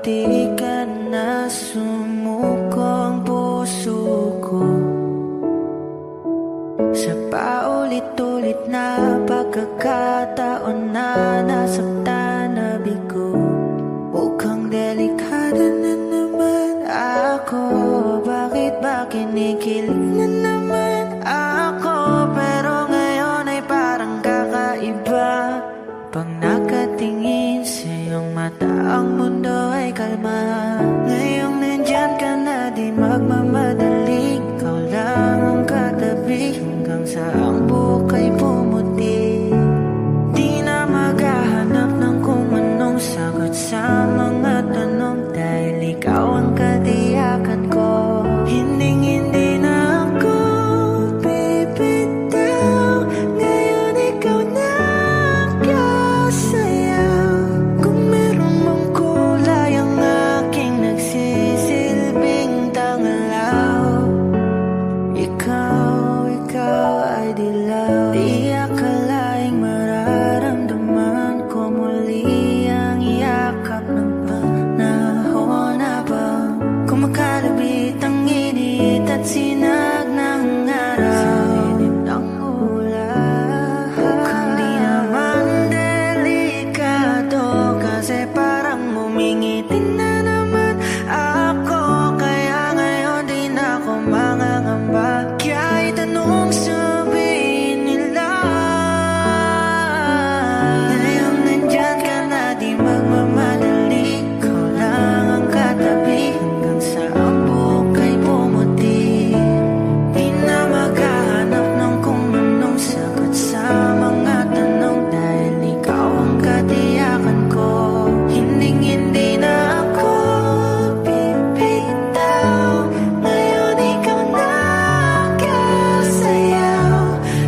di ka na sumuko ang puso ko sa paulit-ulit na pagkakataon na nasaktan na bigo. Mukhang delikado na naman ako. Bakit ba kinikilig na naman ako? Pero ngayon ay parang kakaiba. Pag nakatingin sa iyong mata, ang mundo ay kalma. Ngayong nandyan ka na, di magmamadali. Ikaw lang ang katabi hanggang sa ang buhok ay pumuti. Di na maghahanap ng kung anong sagot sa mga tanong, dahil ikaw ang katiyakan ko. Hinding-hindi na ako bibitaw. Ngayon ikaw na kasayaw. Kung meron mang kulay ang aking nagsisilbing tangalaw, ikaw ay dilaw. Di akalaing mararamdaman ko muli ang yakap ng panahon habang kumakalabit ang init at sinag ng araw sa init ng ulan. Mukhang di naman delikado, kasi parang umingiti na naman ako. Kaya ngayon di na ako mangangamba. Kahit anong sabihin nila, ngayong nandyan ka na, di magmamadali. Ikaw lang ang katabi hanggang sa ang buhok ay pumuti. Di na maghahanap ng kung anong sagot sa mga tanong, dahil ikaw ang katiyakan ko. Hinding-hindi na ako bibitaw. Ngayon ikaw na kasayaw.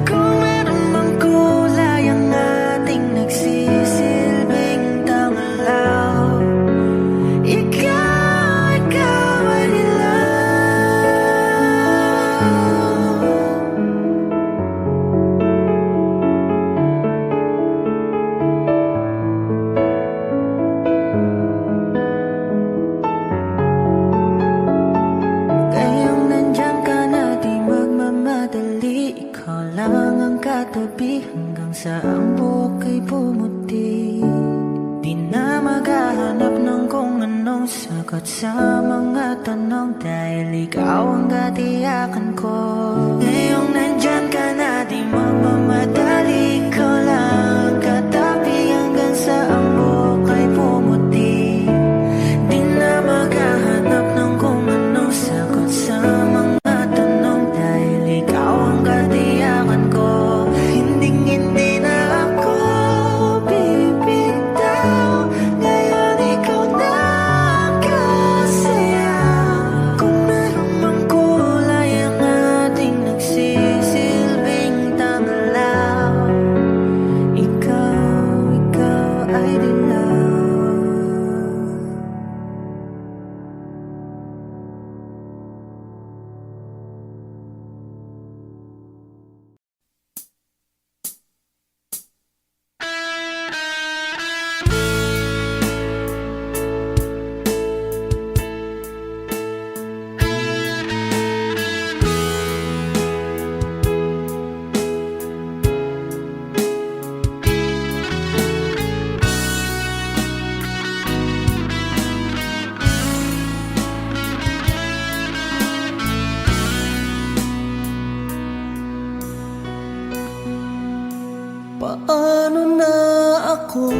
Kung meron mang kulay ang ating nagsisilbing tangalaw, ikaw ay dilaw. Ngayong nandyan ka na, di magmamadali. Ikaw lang ang katabi hanggang sa ang buhok ay pumuti. Di na maghahanap ng kung anong sagot sa mga tanong, dahil ikaw ang katiyakan ko. Ngayong nandyan ka na, di magmamadali. Ikaw lang ang katabi hanggang sa ang buhok ay pumuti. Di na maghahanap ng kung anong sagot sa mga tanong, dahil ikaw ang katiyakan ko. Hinding-hindi na ako bibitaw. Ngayon ikaw na kasayaw. Kung meron mang kulay ang ating nagsisilbing tangalaw, ikaw ay dilaw. Paano na ako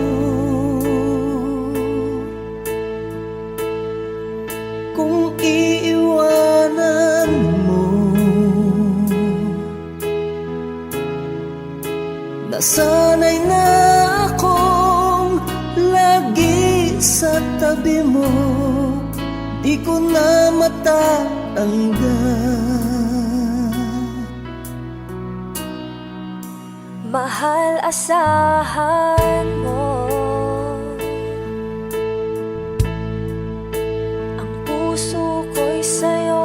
kung iiwanan mo? Nasanay na akong lagi sa tabi mo, di ko na matatanggal. Mahal, asahan mo ang puso ko'y sa'yo.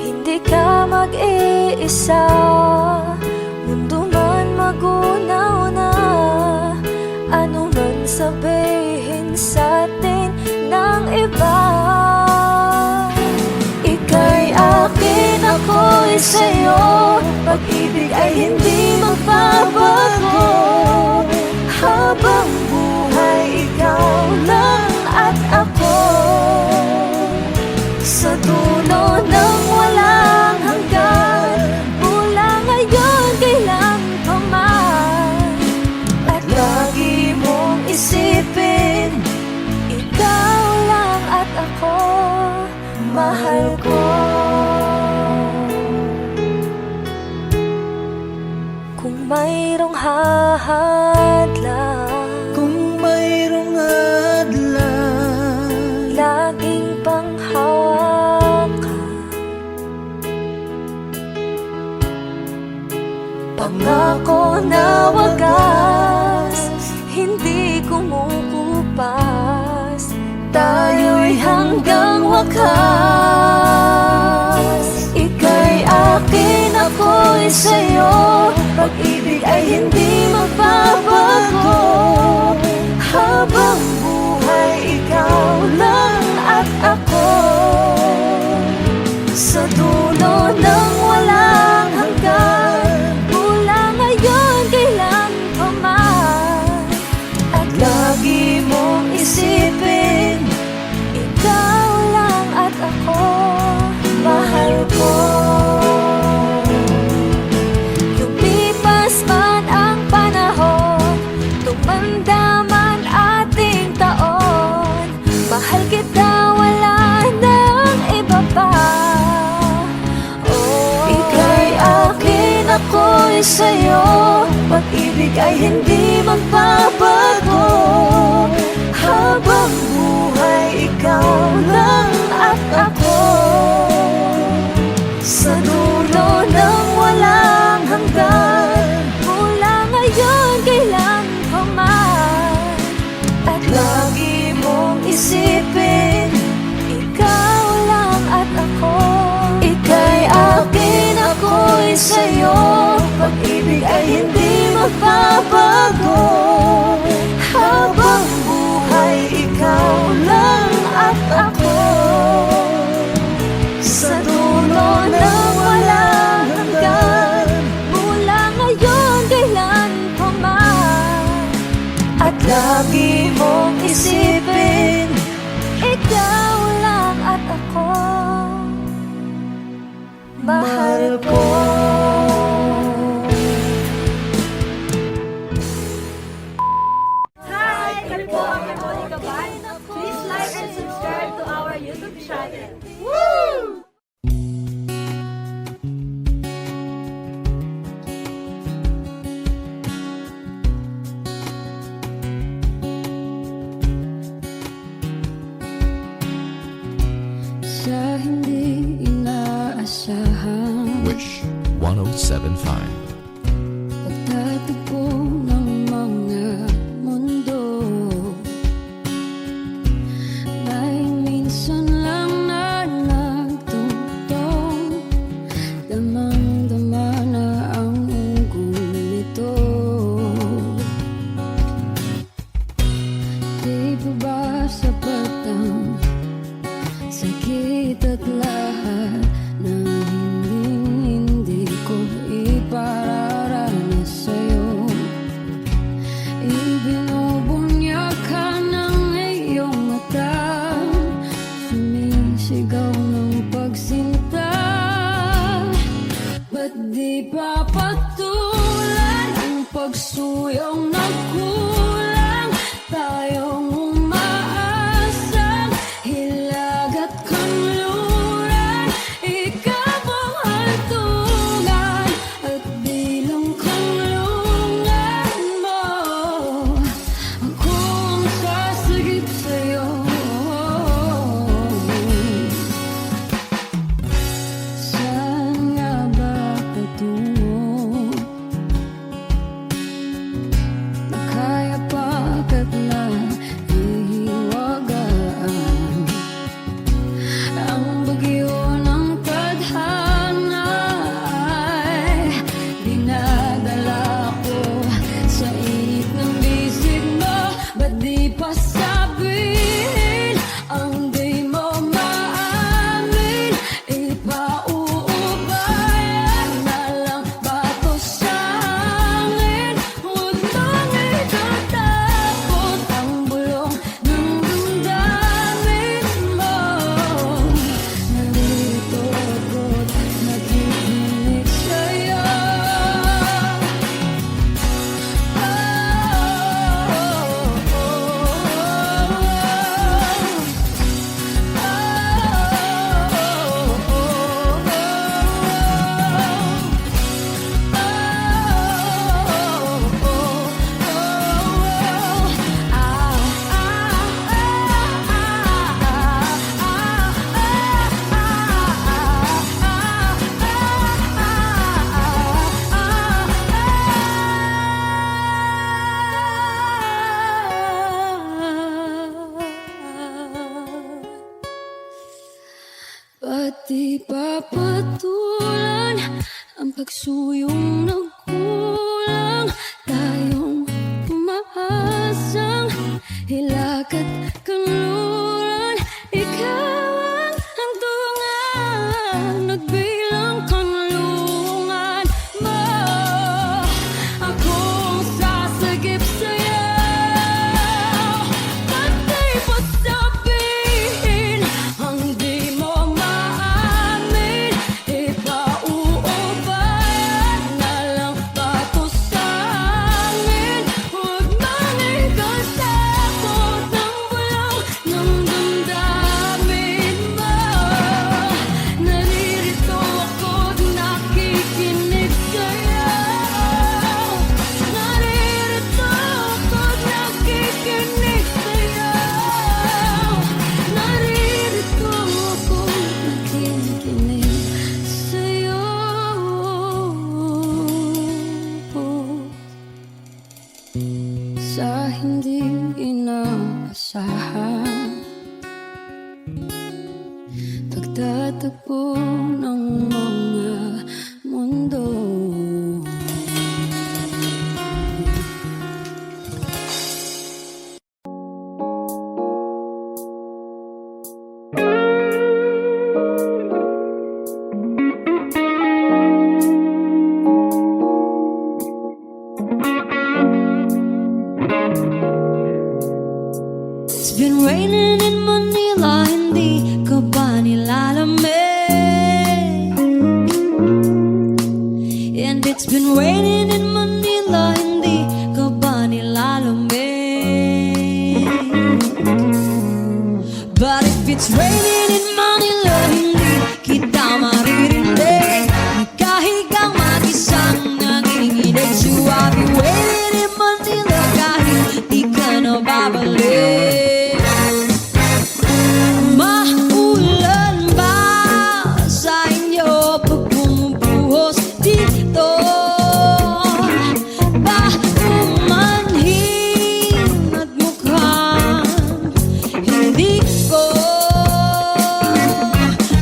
Hindi ka mag-iisa, mundo man magunaw na, ano man sabihin iba. Ika'y akin, ako'y sa'yo. Pag-ibig ay hindi magbabago. Habang buhay, ikaw lang at ako. Sa dulo ng walang hanggan, mula ngayon kailan pa man. At lagi mong isipin, ikaw lang at ako, mahal ko. Kung mayroong hahadlang, Kung mayroong adlang, laging panghawakan. Pangako na wagas, hindi kumukupas. Tayo'y hanggang wakas. Ika'y akin, ako'y sa'yo. Pag-ibig ay hindi magbabago. Habang buhay, ikaw lang at ako. Sa dulo ng walang hanggan, mula ngayon kailan pa man. At lagi mong isipin, ikaw lang at ako, mahal ko. Lumipas man ang panahon, tumanda man ating taon, mahal kita, wala nang iba pa. Oh, ika'y akin, ako'y sa'yo. Pag-ibig ay hindi magbabago. Habang buhay, ikaw lang at ako. Sa dulo ng walang hanggan, mula ngayon kailan pa man. At lagi mong isipin, ikaw lang at ako. Ika'y akin, ako'y sa'yo. Pag-ibig ay hindi magbabago. Habang buhay, ikaw lang at ako. Sa dulo ng walang hanggan, mula ngayon kailan pa man. At lagi mong isipin, ikaw lang at ako, mahal ko. Hi! Kami po ang Monica Band. Please like and subscribe to our YouTube channel. Woo! sa hindi inaasahan, Wish 1075. pagtatagpo ng mga mundo, may minsan lang na nagtungtong, damang-dama na ang unggoy nito. Di pa ba sapat ang sakit at lahat na hindi ko ipararanas sa'yo? Ibinubunyak ka ng iyong mata, sumisigaw ng pagsinta. Ba't di pa patulan ang pagsuyong na kulang? Tayong umaasang hilag at kanluran, ikaw ang hantungan at bilang kanlungan mo. Ako ang sasagip sa'yo. Saan nga ba patungo? Nakaya pagkat na pagsuyong nagkulang, tayong umaasang hilakad kanluran. Ikaw ang hantungan, nagbilang kanlungan mo. Akong sasagip sa'yo, patay pa sabihin ang di mo maamin. Ipauubayan na lang pato sa amin. Huwag maninggal sa takot ng walang ng damdamin mo. Naririto ako't nakikinig sa'yo. Naririto ako't nakikinig sa'yo. Naririto ako't nakikinig sa'yo. Sa hindi inaasahan, pagtatagpo ng mga mundo. It's been raining in Manila, hindi ka ba nilalamig? And it's been raining in Manila, hindi ka ba nilalamig? But if it's raining in Manila, hindi kita maririnig. Nagkahigang mag-isang nanginginig. So I'll be waiting in Manila kahit di ka na babalik. Maulan ba sa inyo pag bumubuhos dito? Ba umanhin at mukhang hindi ko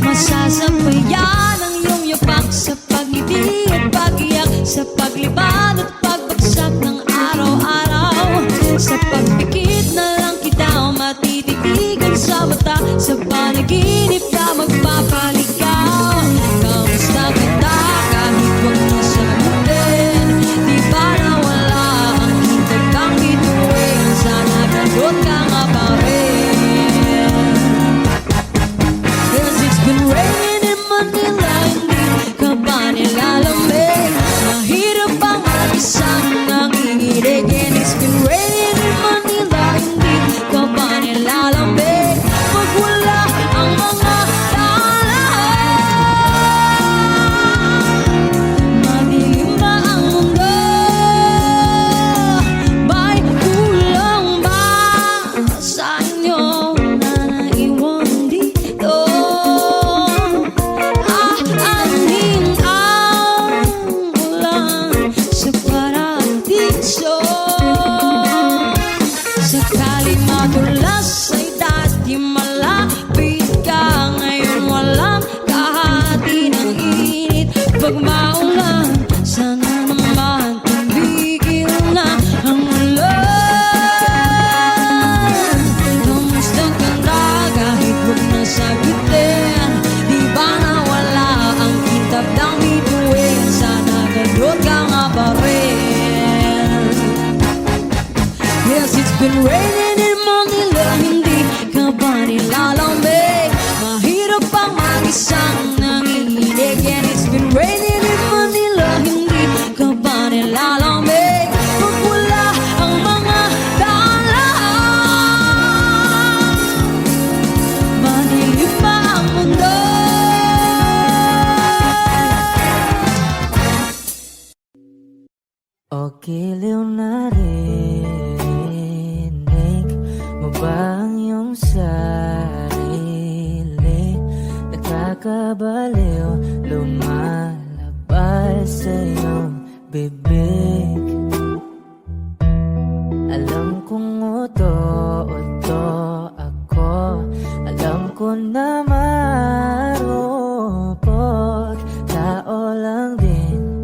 masasabayan ang iyong yapak sa pag-ibig at pag-iyak, sa paglibad at pagbagsak ng araw-araw. Sa pagpikit na lang kita matititigan sa mata, sa panaginip ka magpapaligaw. Kamusta kita kahit wag mo sagutin? Di ba nawala ang hintag kang bituin? Sana gano'n ka nga pa rin. 'Cause it's been raining in Manila, hindi ka ba nilalamig? Mahirap bang mag-isang nanginginig? And it's been raining in Manila, hindi ka ba nilalamig? Pag wala ang mga daan, madilim na ang mundo. Ba'y kulang ba sa inyo na naiwan dito? Aanhin ang ulan sa paradiso. Sakali madulas ay dati malapit ka. Ngayon walang kahati ng init. Pag maulan, sana naman tumigil na ang ulan. Kamusta ka na kahit huwag na sagutin? Di ba nawala ang kitab ng bituin? Sana gano'n ka nga pa rin. Yes, it's been raining in Manila, hindi ka ba nilalamig? Mahirap bang mag-isang nanginginig? And it's been raining in Manila, hindi ka ba nilalamig? Pag wala ang mga daan, madilim pa ang mundo. O giliw na rinig mo ba ang iyong sarili? Nakakabaliw, lumalabas sa iyong bibig. Alam kong uto-uto ako, alam ko na marupok, tao lang din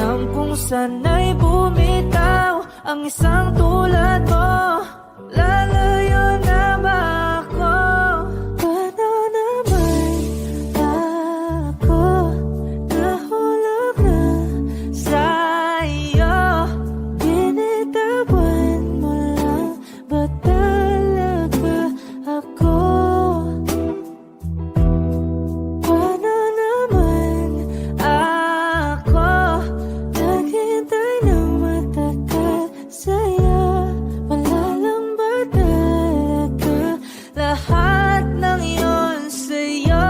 Alam kong sana'y bumitaw ang isang tulad mo. Lalayo na ba ako? Paano naman ako nahulog na sa'yo? Binitawan mo lang ba talaga ako? Paano naman ako naghintay ng matagal sa'yo? Wala lang ba talaga lahat ng yun sa'yo?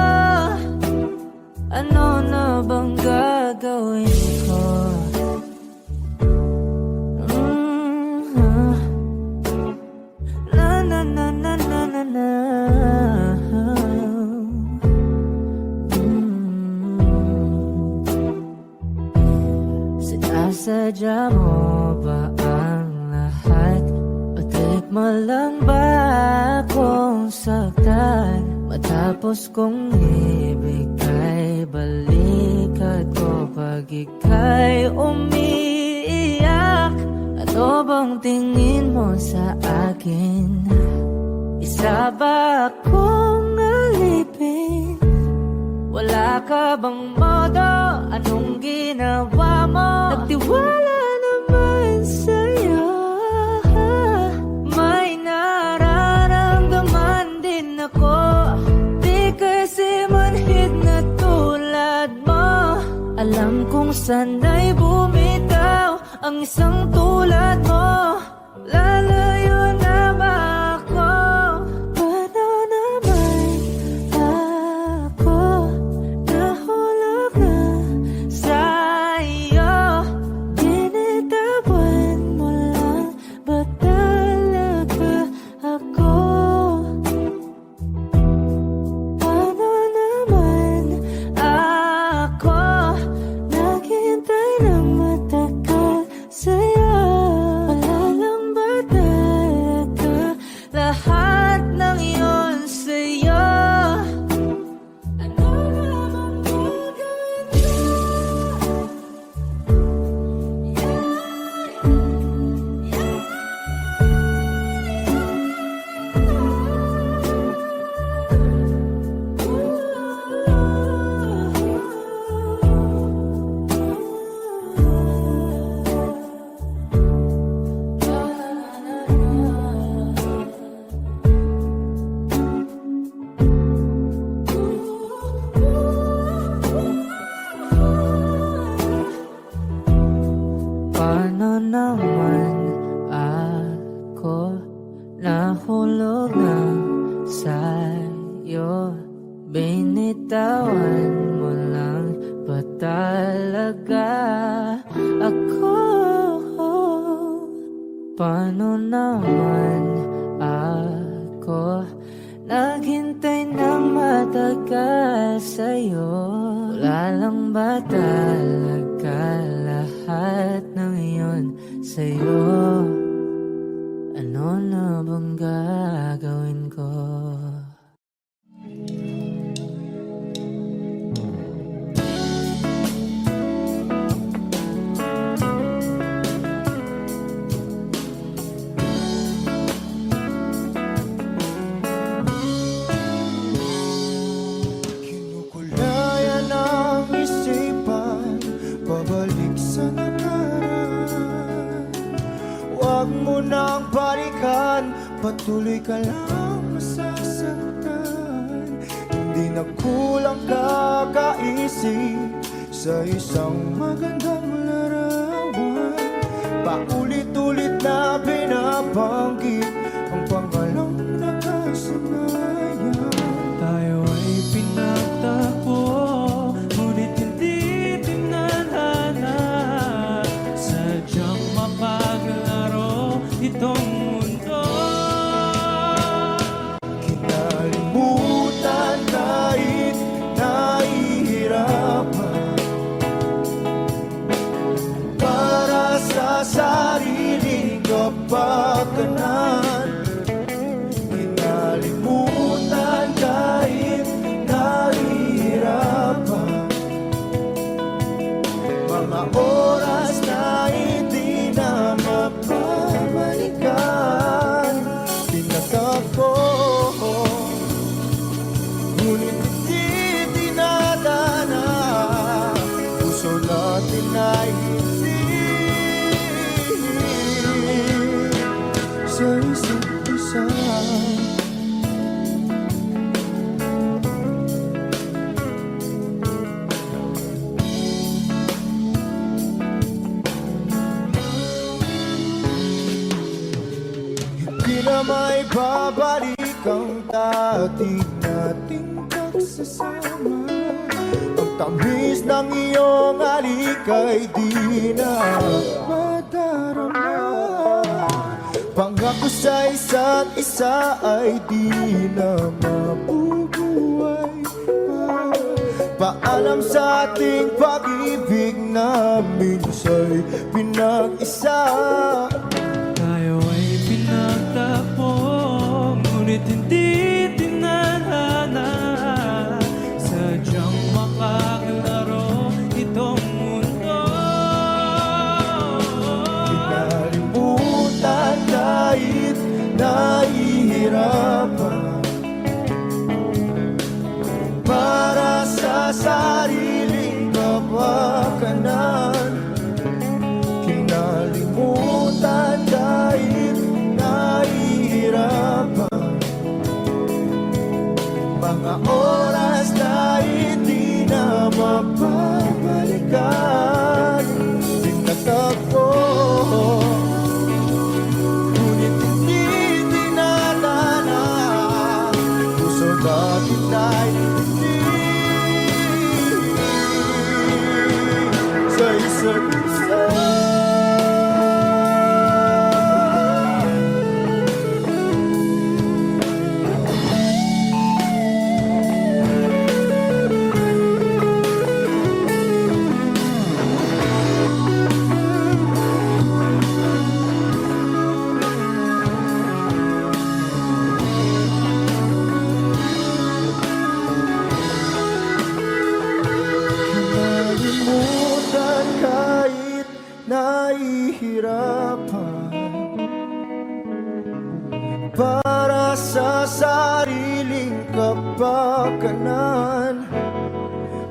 Ano na bang gagawin ko? Na na na na na na na. Sinasadya mo ba ang lahat? Patik mo lang ba akong saktan? Matapos kong ibigay balikat ko pag ika'y umiiyak. Ano bang tingin mo sa akin? Isa ba akong alipin? Wala ka bang modo? Anong ginawa mo? Nagtiwala naman sa'yo. May nararamdaman din ako. Di kasi manhid na tulad mo. Alam kong sana'y bumitaw ang isang tulad mo. Lalayo na ba ako? Paano naman ako nahulog na sa'yo? Binitawan mo lang ba talaga ako? Paano naman ako naghintay ng matagal sa'yo? Wala lang ba talaga lahat ng yun sa'yo? Ano naman gagawin ko? Paano naman ako nahulog na sa'yo? Binitawan mo lang ba talaga ako? Paano naman ako naghintay ng matagal sa'yo? Wala lang ba talaga lahat ng iyon sa'yo? Ano na bang gagawin ko? Kinukulayan ang isipan, pabalik sa nakaraan. Huwag mo nang balikan, patuloy ka lang masasaktan. Hindi na kulang kakaisip sa isang magandang larawan. Paulit-ulit na binabanggit ang pangalang nakasanayan. Tayo ay pinagtagpo, ngunit hindi tinadhana. Sadyang mapaglaro itong mundo. Kinalimutan kahit nahihirapan, para sa sariling kapakanan. Kinalimutan kahit nahihirapan, mga oras oras na hindi na mapabalikan. Pinatagpo, ngunit hindi dinadana. Puso natin ay hindi sa isa't isa. Di na may babalik ang dati nating pagsasama. Ang tamis ng iyong halik ay di na madarama. Pangako sa isa't isa ay di na mabubuhay pa. Paalam sa ating pag-ibig na minsa'y pinag-isa. Tayo ay pinagtagpo, ngunit hindi tinadhana. Sadyang makakalaro itong mundo. Kinalimutan kahit nahihirapan para sa sariling kapakanan. Kinalimutan kahit nahihirapan mga oras na hindi na mapabalikan. Pinagtagpo, ngunit hindi dinadana. Puso natin ay hindi sa isa't isa. Kinalimutan kahit nahihirapan para sa sariling kapakanan.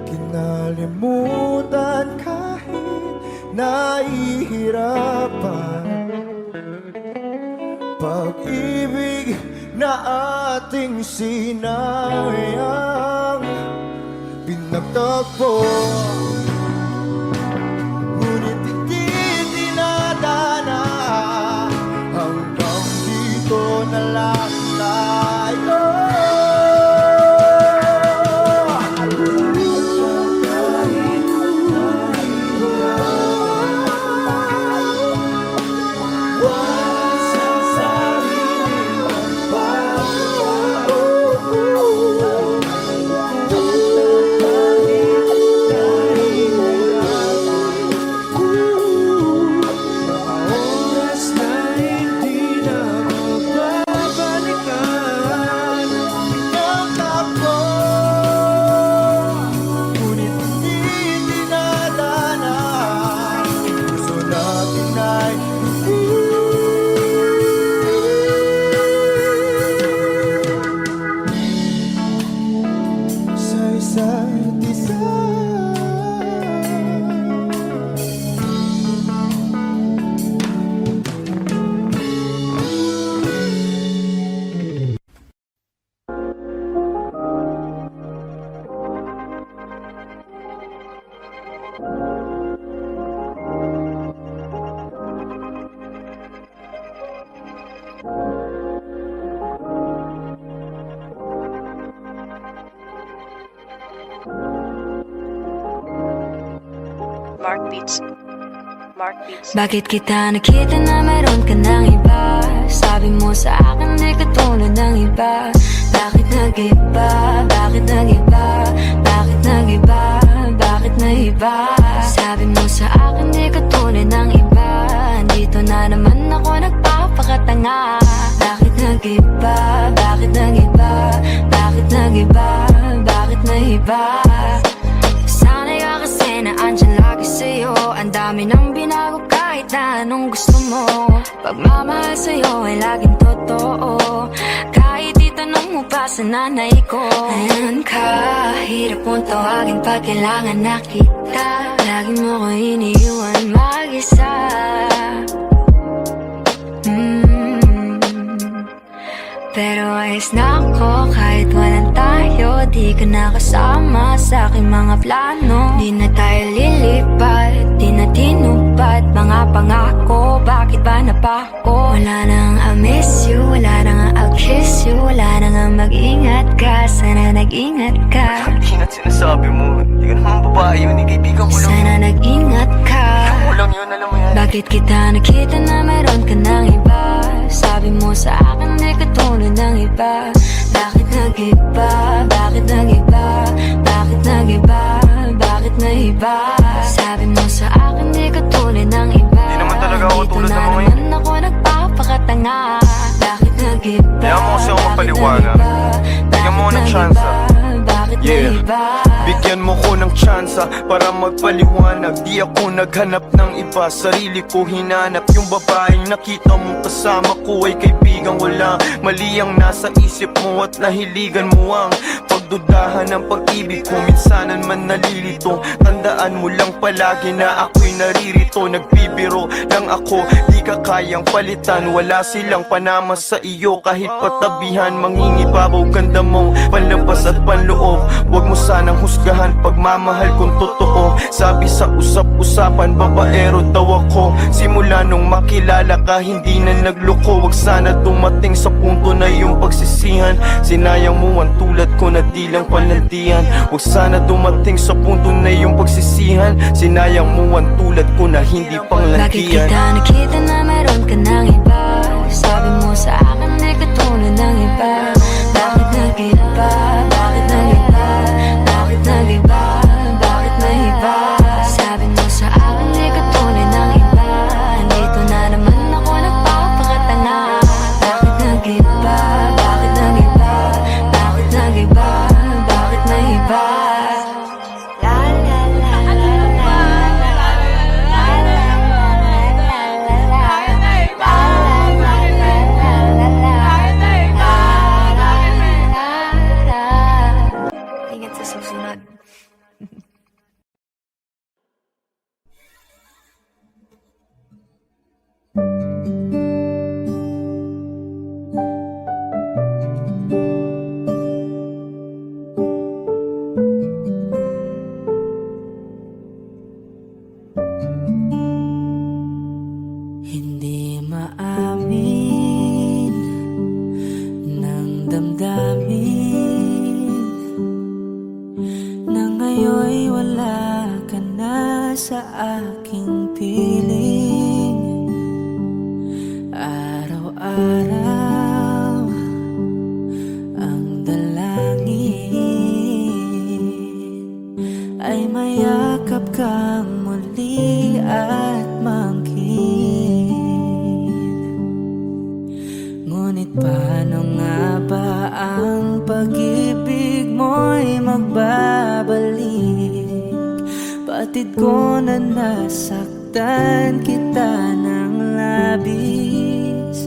Kinalimutan kahit nahihirapan pag-ibig na ating sinayang. Pinagtagpo, ngunit hindi dinadana. Hanggang dito na lang tayo. Mark Beats. Mark Beats. Bakit kita nakita na meron ka ng iba? Sabi mo sa akin di katulad ng iba. Bakit nag-iba? Bakit nag-iba? Bakit nag-iba? Bakit nag-iba? Sabi mo sa akin di katulad ng iba. Dito na naman ako nagpapakatanga. Bakit nag-iba? Bakit nag-iba? Bakit nag-iba? Bakit nag-iba? Sanay ka kasi na andyan lagi sa'yo. Ang dami ng ako kahit na anong gusto mo. Pagmamahal sa'yo ay laging totoo. Kahit itanong mo pa sa nanay ko. Ayan ka, hirap mong tawagin pag kailangan na kita. Lagi mo ko iniiwan mag-isa. Pero ayos na ako kahit walang tayo. Di ka nakasama sa aking mga plano. Di na tayo lilipat, di na tinupad mga pangako. Bakit ba napako? Wala nang I miss you, wala nang I'll kiss you. Wala nang mag-ingat ka, sana nag-ingat ka. Ingat sinasabi mo. Hindi ka naman babae yun, kaibigan ko lang. Sana nag-ingat ka. Mo lang yun, alam mo yan. Bakit kita nakita na meron ka ng iba? Sabi mo sa akin di katulad ng iba. Bakit nag-iba? Bakit nag-iba? Bakit nag-iba? Bakit nag-iba? Sabi mo sa akin di katulad ng iba. Di naman talaga ako Dito tulad na ng mga naman ako nagpapakatanga. Bakit nag-iba? Kaya mo kasi ako magpaliwanag. Bigyan mo ng tsansa. Bakit nag-iba? Bigyan mo ko ng tsansa para magpaliwanag. Di ako naghanap ng iba, sarili ko hinanap. Yung babaeng nakita mo kasama ko ay kaibigan ko lang. Mali ang nasa isip mo at nahiligan mo ang pagdudahan ng pag-ibig ko. Minsanan man nalilito, tandaan mo lang palagi na ako'y naririto. Nagbibiro lang ako, di ka kayang palitan. Wala silang panama sa iyo kahit patabihan. Mangingibabaw ganda mong panlabas at panloob. Huwag mo sanang husgahan pagmamahal kung totoo. Sabi sa usap-usapan, babaero daw ako. Simula nung makilala ka, hindi na nagloko. Huwag sana dumating sa punto na yung pagsisihan. Sinayang mo ang tulad ko na di lang palandian. Huwag sana dumating sa punto na yung pagsisihan. Sinayang mo ang tulad ko na hindi panglandian. Bakit kita nakita na meron ka ng iba? Sabi mo sa akin di katulad ng iba. Bakit nag-iba? Bakit nag-iba? Bakit nag-iba? Bakit nag-iba? Sabi mo sa akin di katulad ng iba. Dito na naman ako nagpapakatanga. Bakit nag-iba? Bakit nag-iba? Bakit nag-iba? Bakit nag-iba? La la la la la la la la. Ingat sa susunod. Hindi maamin ng damdamin na ngayon'y wala ka na sa aking piling. Araw-araw ang dalangin ay mayakap kang muli at mangkin. Ngunit paano nga ba ang pag-ibig mo'y magbabalik? Batid ko na nasaktan kita ng labis.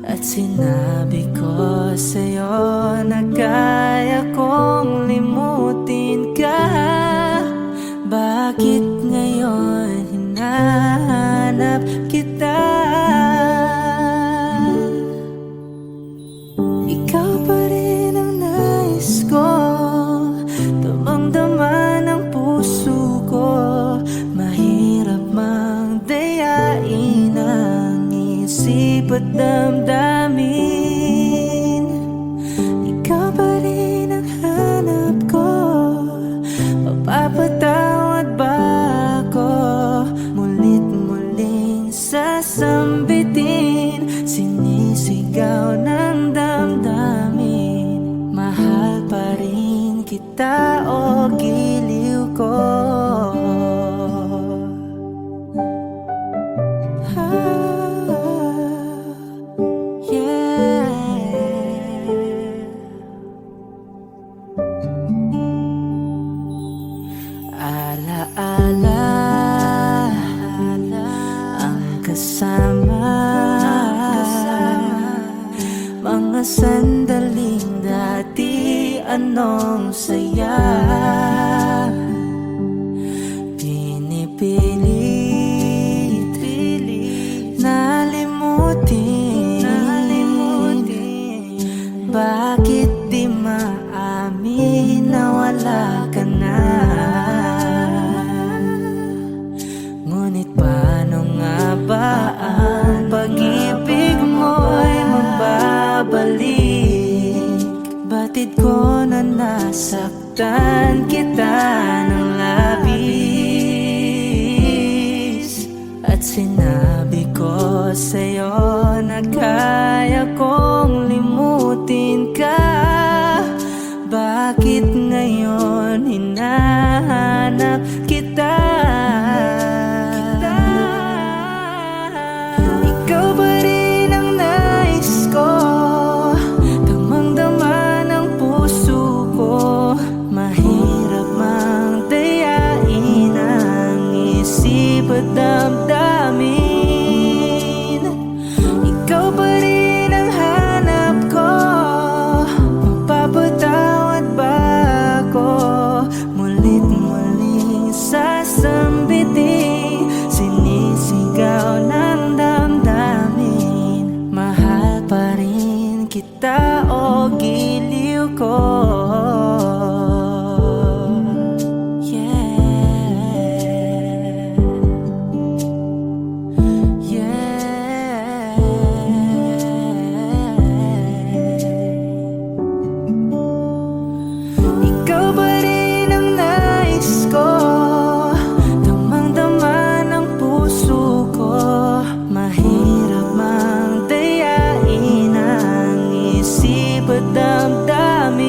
At sinabi ko sa'yo na kaya kong limutin ka. Bakit ngayon hinahanap kita? Ikaw pa rin ang nais ko, damang-dama ng puso ko. Mahirap mang dayain ang isip at damdamin. Ikaw pa rin ang hanap ko, mapapatawad ba ako? Mulit-muling sasambitin, sinisigaw ng damdamin. Mahal pa rin kita o giliw ko? Yeah. kasama. Mga sandaling dati anong saya. Pinipilit nalimutin. Bakit di maamin na wala ka na? Ngunit paano nga ba ang pag-ibig mo'y mababalik? Batid ko na nasaktan kita ng labis, at sinabi ko sa'yo na kaya kong limutin ka. Bakit ngayon hinahanap kita? Ikaw pa rin ang nais ko, damang-dama ng puso ko. Mahirap mang dayain ang isip at damdamin. Ikaw pa rin ang hanap ko, mapapatawad ba ako? Mulit-muling sasambitin, sinisigaw ng damdamin. Mahal pa rin kita o giliw ko. Ikaw pa rin ang nais ko, damang-dama ng puso ko. Mahirap mang dayain ang isip at damdamin.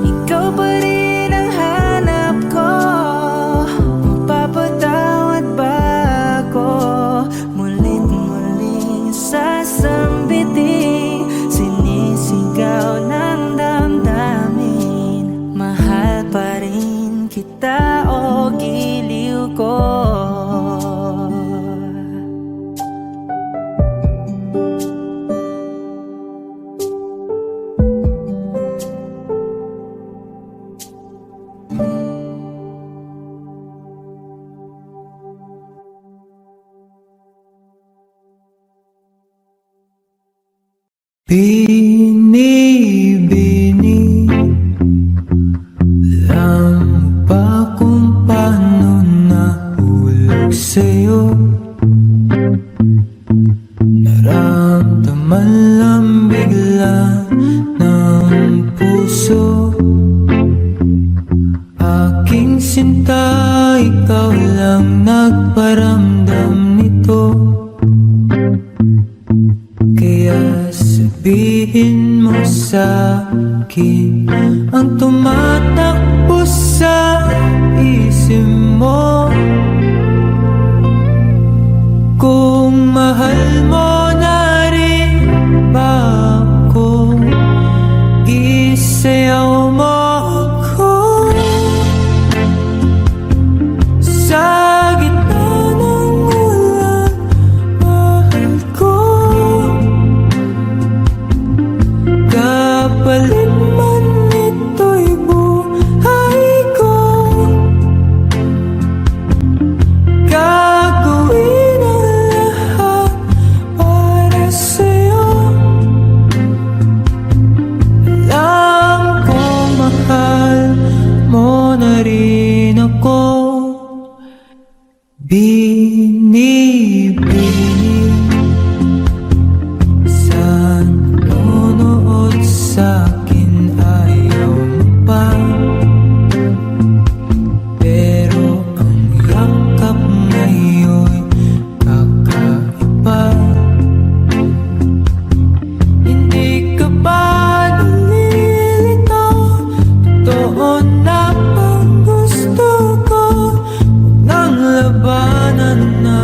Ikaw pa rin ang hanap ko, mapapatawad ba ako? Mulit-muling sasambitin, sinisigaw ng damdamin. Mahal pa rin kita o giliw ko. Binibini lang ba kung paano nahulog sa'yo? Naramdaman lang bigla ng puso. Aking sinta, ikaw lang nagparamdam nito. Kaya sabihin mo sa'kin ang tumatakbo sa isip mo. Kung mahal mo na rin ba ako, isayaw mo ako sa gitna ng ulan. Mahal ko, kapalit man ito'y buhay ko. Gagawin ang lahat para sa'yo. Alam ko mahal mo na rin ako. Binibini sa nanonood sa'kin, ayaw mo pa. Pero ang yakap ngayon kakaiba. Hindi ka ba nalilito? Totoo na bang gusto ko? Huwag nang labanan na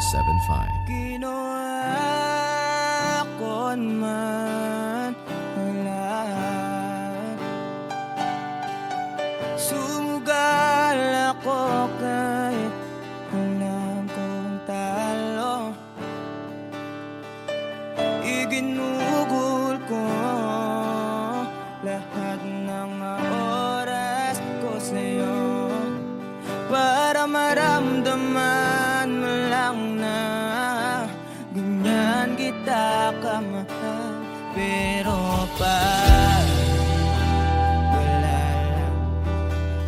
1075. Ginawa ko man lahat. Sumugal ako kahit alam kong talo. Iginugol ko lahat ng oras ko sa'yo para maramdaman mo lang na ganyan kita kamahal. Pero pag wala lang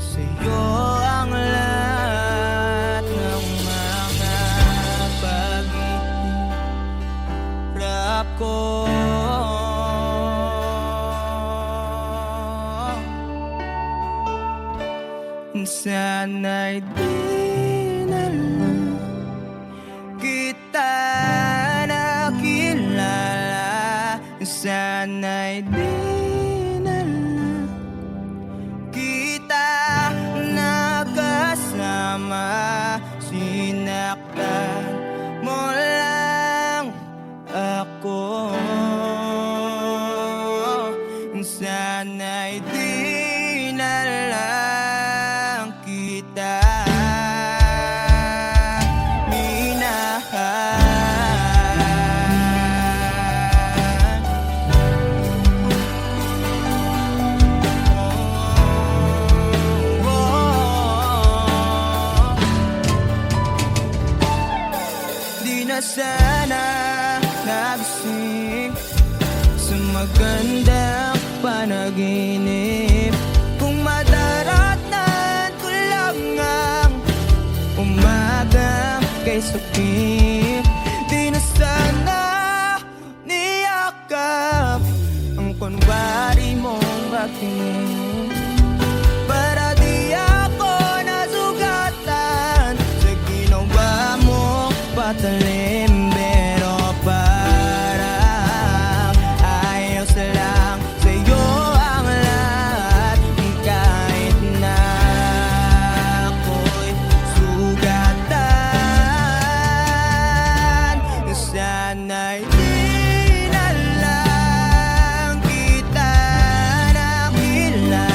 sa'yo ang lahat ng mga pag-ihirap ko, sana'y di na lang kita nakilala. Sana'y di na lang kita nakasama. Sinaktan mo lang ako. Sana'y di na lang kita di na sana nagising sa magandang panaginip. Kung madaratan ko lang ang umaga kay sakit, di na sana niyakap ang kunwari mong aking. Para di ako nasugatan sa ginawa mo patalim. Pero parang ayos lang sa'yo ang lahat, kahit na ako'y sugatan. Sana'y di na lang kita nakilala.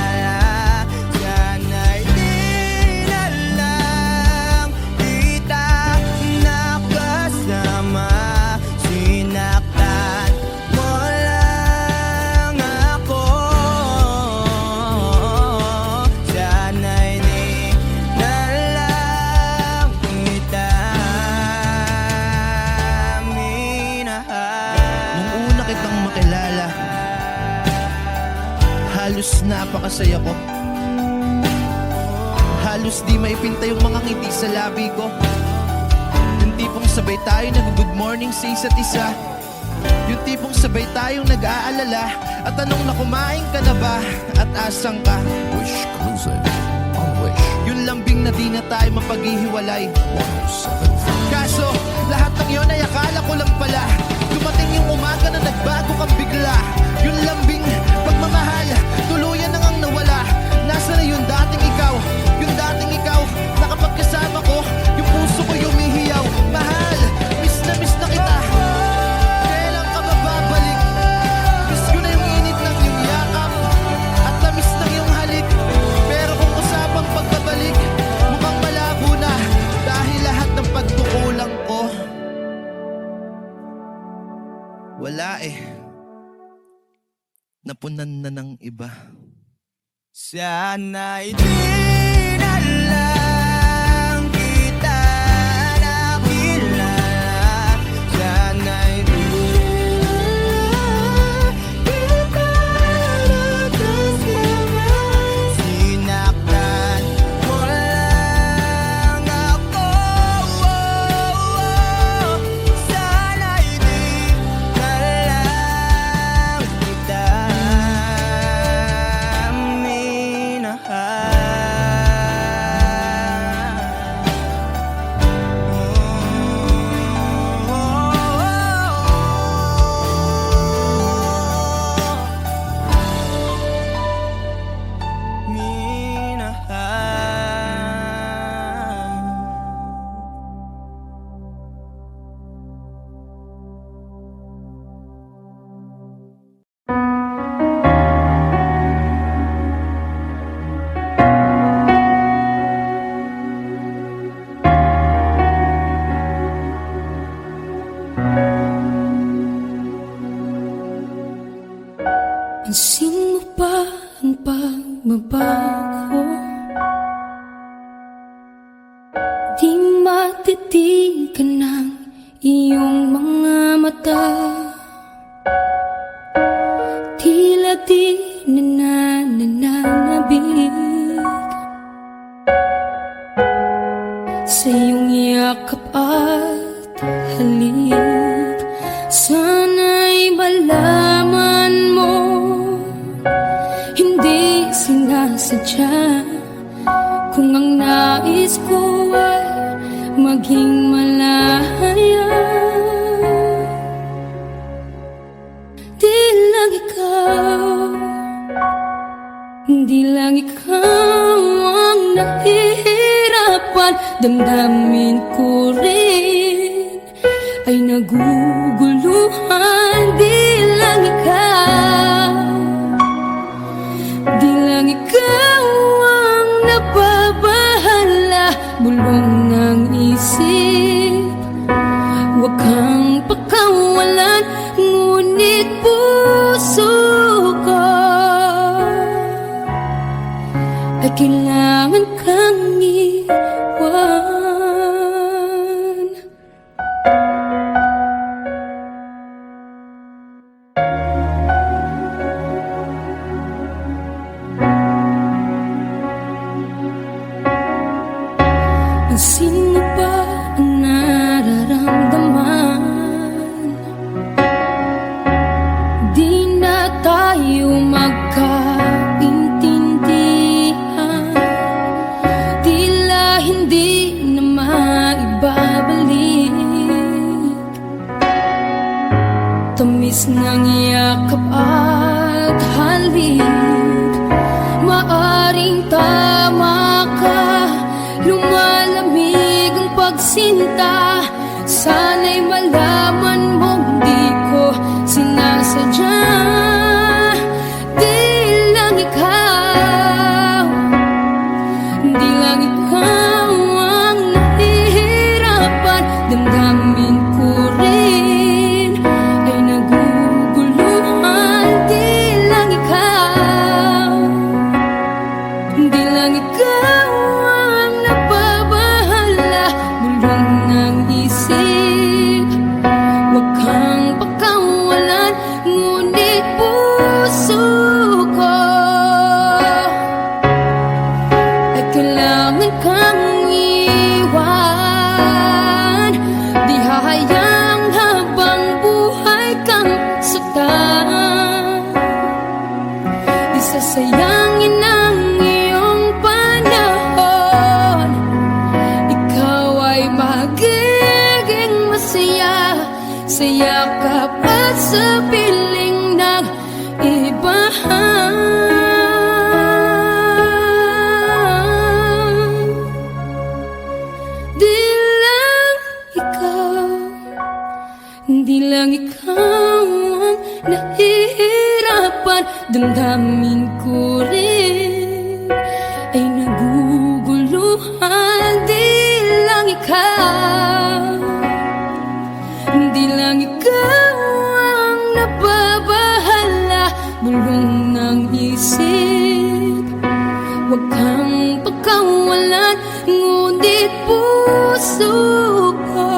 Sana'y di na lang kita nakasama. Sinaktan mo lang ako. Sana'y di na lang kita minahal. Nung una kitang makilala, halos napakasaya ko. Halos di maipinta yung mga ngiti sa labi ko. Yung tipong sabay tayo nag-good morning sa isa't isa. Yung tipong sabay tayong nag-aalala at tanong na kumain ka na ba at asang ka. Wish Cruising on Wish Yung lambing na di na tayo mapaghihiwalay. 1075. Kaso, lahat ng yon ay akala ko lang pala. Dumating yung umaga na nagbago kang bigla. Yung lambing, pagmamahal, tuluyan na ngang nawala. Nasa na yung dating ikaw? Yung dating ikaw, na kapag kasama ko, yung puso ko yumihiyaw. Mahal, miss na kita. Kailan ka ba babalik? Miss ko na yung init ng iyong yakap at tamis ng iyong halik. Pero kung usapang pagbabalik, mukhang malabo na dahil lahat ng pagkukulang ko wala napunan na ng iba. Sana'y di na lang kita nakilala. Sana'y di na lang kita nakasama. Sinaktan mo lang ako. Sana'y di na lang kita minahal. pagtitigan ng iyong mga mata, tila di nananabig sa iyong yakap at halik. Sana'y malaman mo, hindi sinasadya, kung ang nais ko ay maging malaya. Di lang ikaw, di lang ikaw ang nahihirapan. Damdamin ko rin ay naguguluhan. Di lang ikaw, di lang ikaw ang nababahala. Bulong ng isip, huwag kang pakawalan, ngunit puso ko ay kailangan kang iwan. Ang sino ba ang nararamdaman? Di na tayo magkaintindihan, tila hindi na maibabalik. Tamis ng yakap at halik, maaring tama ka, lumalamig ang pagsinta. Sana'y malaman mong di ko sinasadya. Di lang ikaw, di lang ikaw ang nahihirapan. Damdamin ko rin ay naguguluhan. Di lang ikaw, di lang ikaw ang nababahala. Bulong ng isip, huwag kang pakawalan, ngunit puso ko ay kailangan kang iwan. Di hahayang habang buhay kang saktan, di sasayangin ang iyong panahon. Ikaw ay magiging masaya sa yakap at sa piling ng iba. Di lang ikaw, di lang ikaw ang nahihirapan. Damdamin ko rin ay naguguluhan. Di lang ikaw, di lang ikaw ang nababahala. Bulong ng isip, huwag kang pakawalan, ngunit puso ko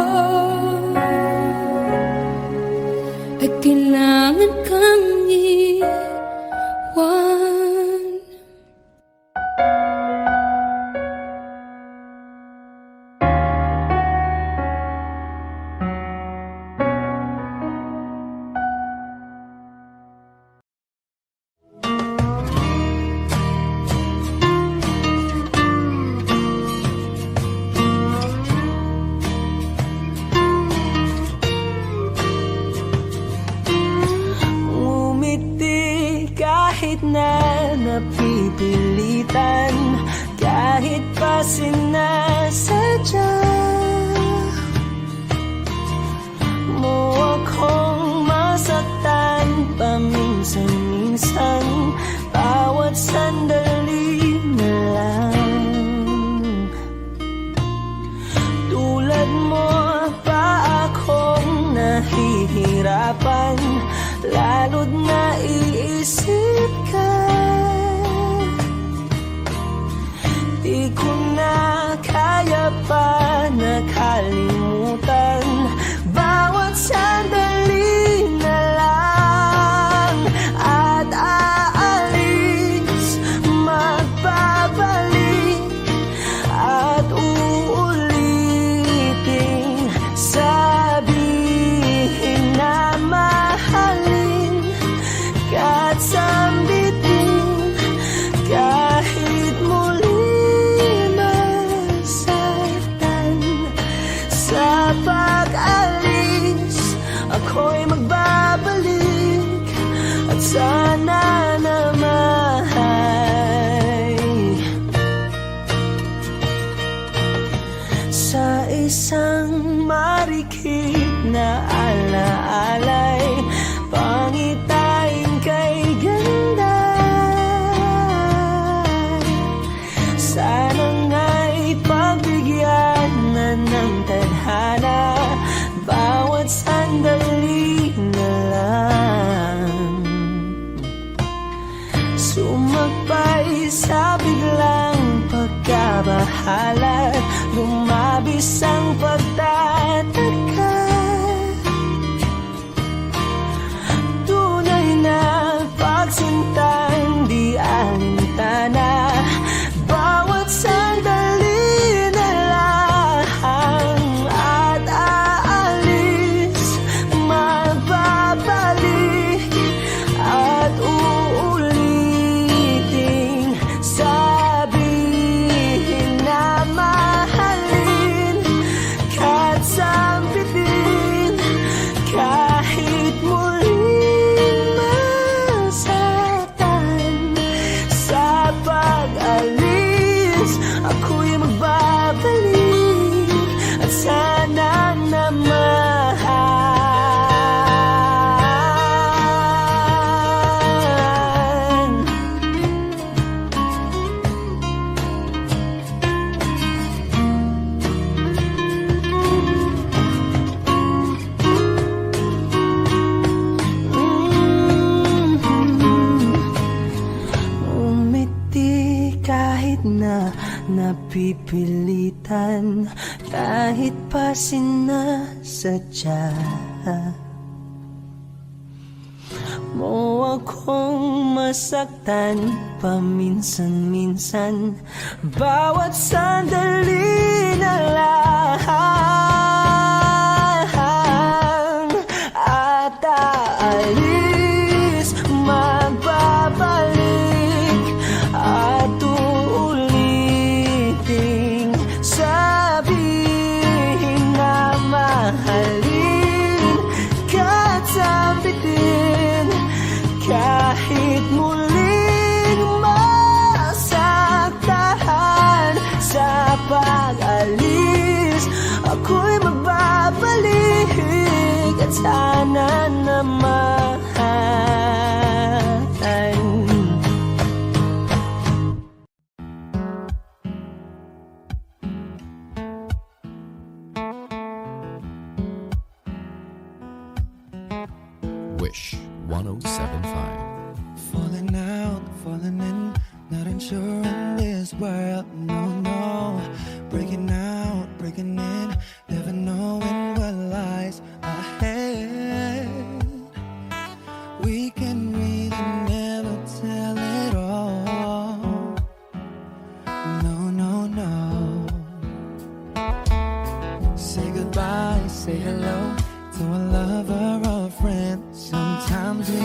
ay kailangan kang iwan. Ngumiti kahit na napipilitan, kahit pa sinasadya mo akong masaktan paminsan-minsan. Bawat sandali na lang, tulad mo pa akong nahihirapan, lalo't naiisip ka. Di ko na kaya pa nakal pag-alis ako'y magbabalik at sana naman sa isang marikit na alaalay pangitain kay ganda. Sana nga'y pagbigyan na ng tadhana bawat sandali na lang. Sumakbay sa biglang pagkabahala, lumabis ang pagtataka. Tunay na pagsintang di alintana, bawat sandali na lang at aalis, magbabalik at uulitin, sabihin na mahalin kahit sampitin, kahit muling masaktan. Sa pag-alis ako'y magbabalik at sana naman. Umiti kahit na napipilitan, kahit pa sinasadya mo akong masaktan paminsan-minsan, bawat sandali na lang at aalis, magbabalik at uulitin, sabihin na mahalin kahit sampitin, kahit muling masaktan. Sa pag-alis ako'y magbabalik at sana naman. Wish 1075. Falling out, falling in, not unsure in this world, no, no. Breaking out, breaking in, never knowing what lies ahead. We can really never tell it all. No, no, no. Say goodbye, say hello to a lover or a friend. Sometimes we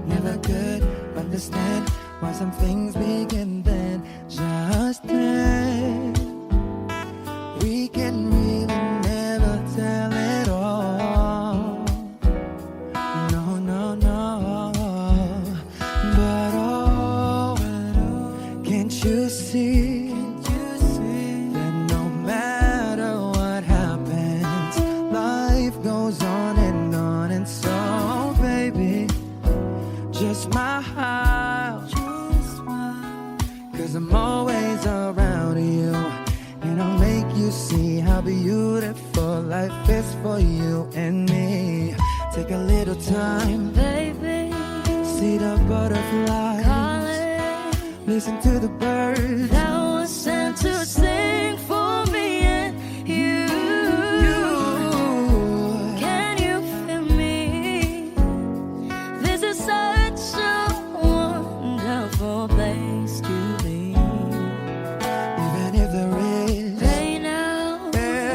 never could understand why some things begin then, just then. We can really never tell it all. No, no, no. But oh, can't you see that no matter what happens, life goes on and on, and so baby, just smile, 'cause I'm always around you, and I'll make you see how beautiful life is for you and me. Take a little time, Baby, see the butterflies, calling, listen to the birds. that was sent to sing for me and you. Can you feel me? This is such a wonderful place to be. Even if there is Right now,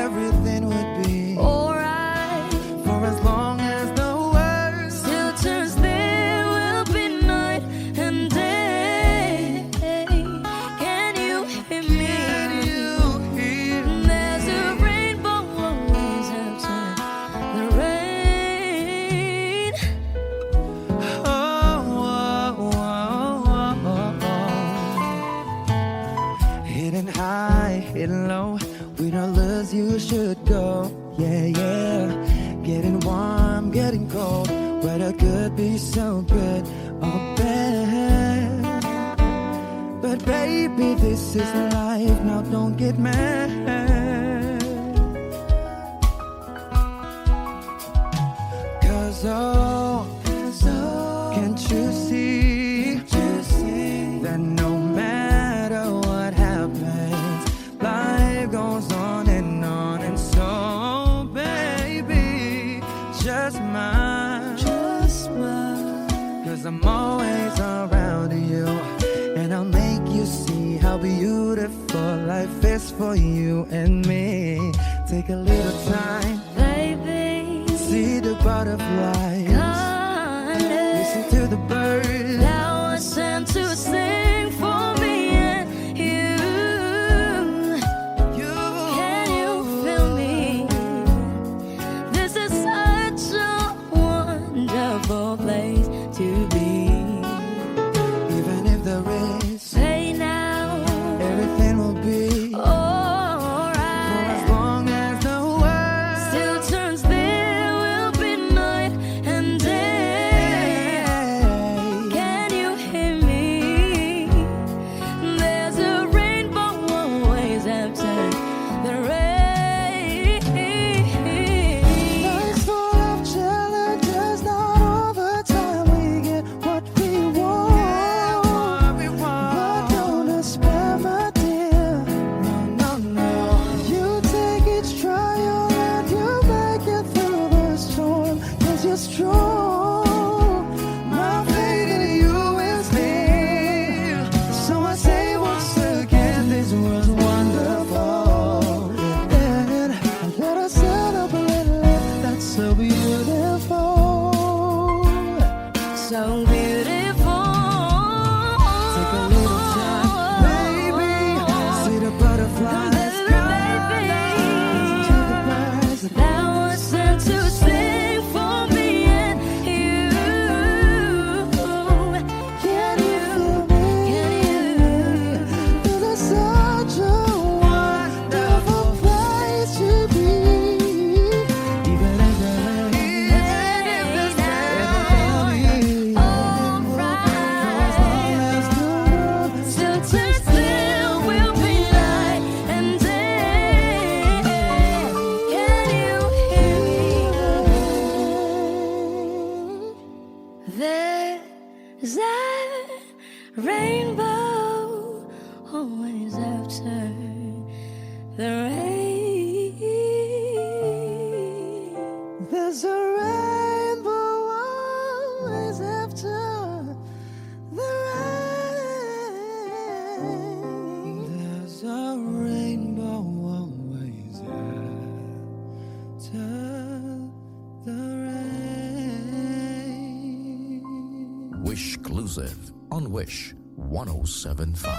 everything would be alright. for as long as the world Still turns, there will be night and day. Can you hear me? yeah, yeah. Getting warm, getting cold. Weather could be so good or bad. But baby, this is life. Now don't get mad. Cause can't you see that no matter what happens, life goes on and on. And so, baby, just smile. Cause I'm always around you, and I'll make you see how beautiful life is for you and me. Take a little time, Baby, see the butterflies, listen to the birds. thou art sent to sing for me and you. Can you feel me? This is such a wonderful place to be. Even if there is, Say now, everything will be for alright. as long as the world Still turns, there will be night and day. Can you hear me? There's a rainbow always after the rain. Life's full of challenges, not all the time we get what we want. But don't despair, my dear. No, no, no. You take each trial and you make it through the storm. Cause you're strong. My faith in you is real. So I say once again, this world's wonderful. And let us celebrate life that's so beautiful. So beautiful. Take a little time, baby. See the butterflies. Listen to the birds. Thou art sent to sing for me and you. Can you feel me? This is such a wonderful place to be. Even if there is Still turns, there will be night and day. Can you hear me? There's a rainbow always after the rain. There's a rainbow always after the rain. There's a rainbow always after the rain. Wish exclusive on Wish 1075.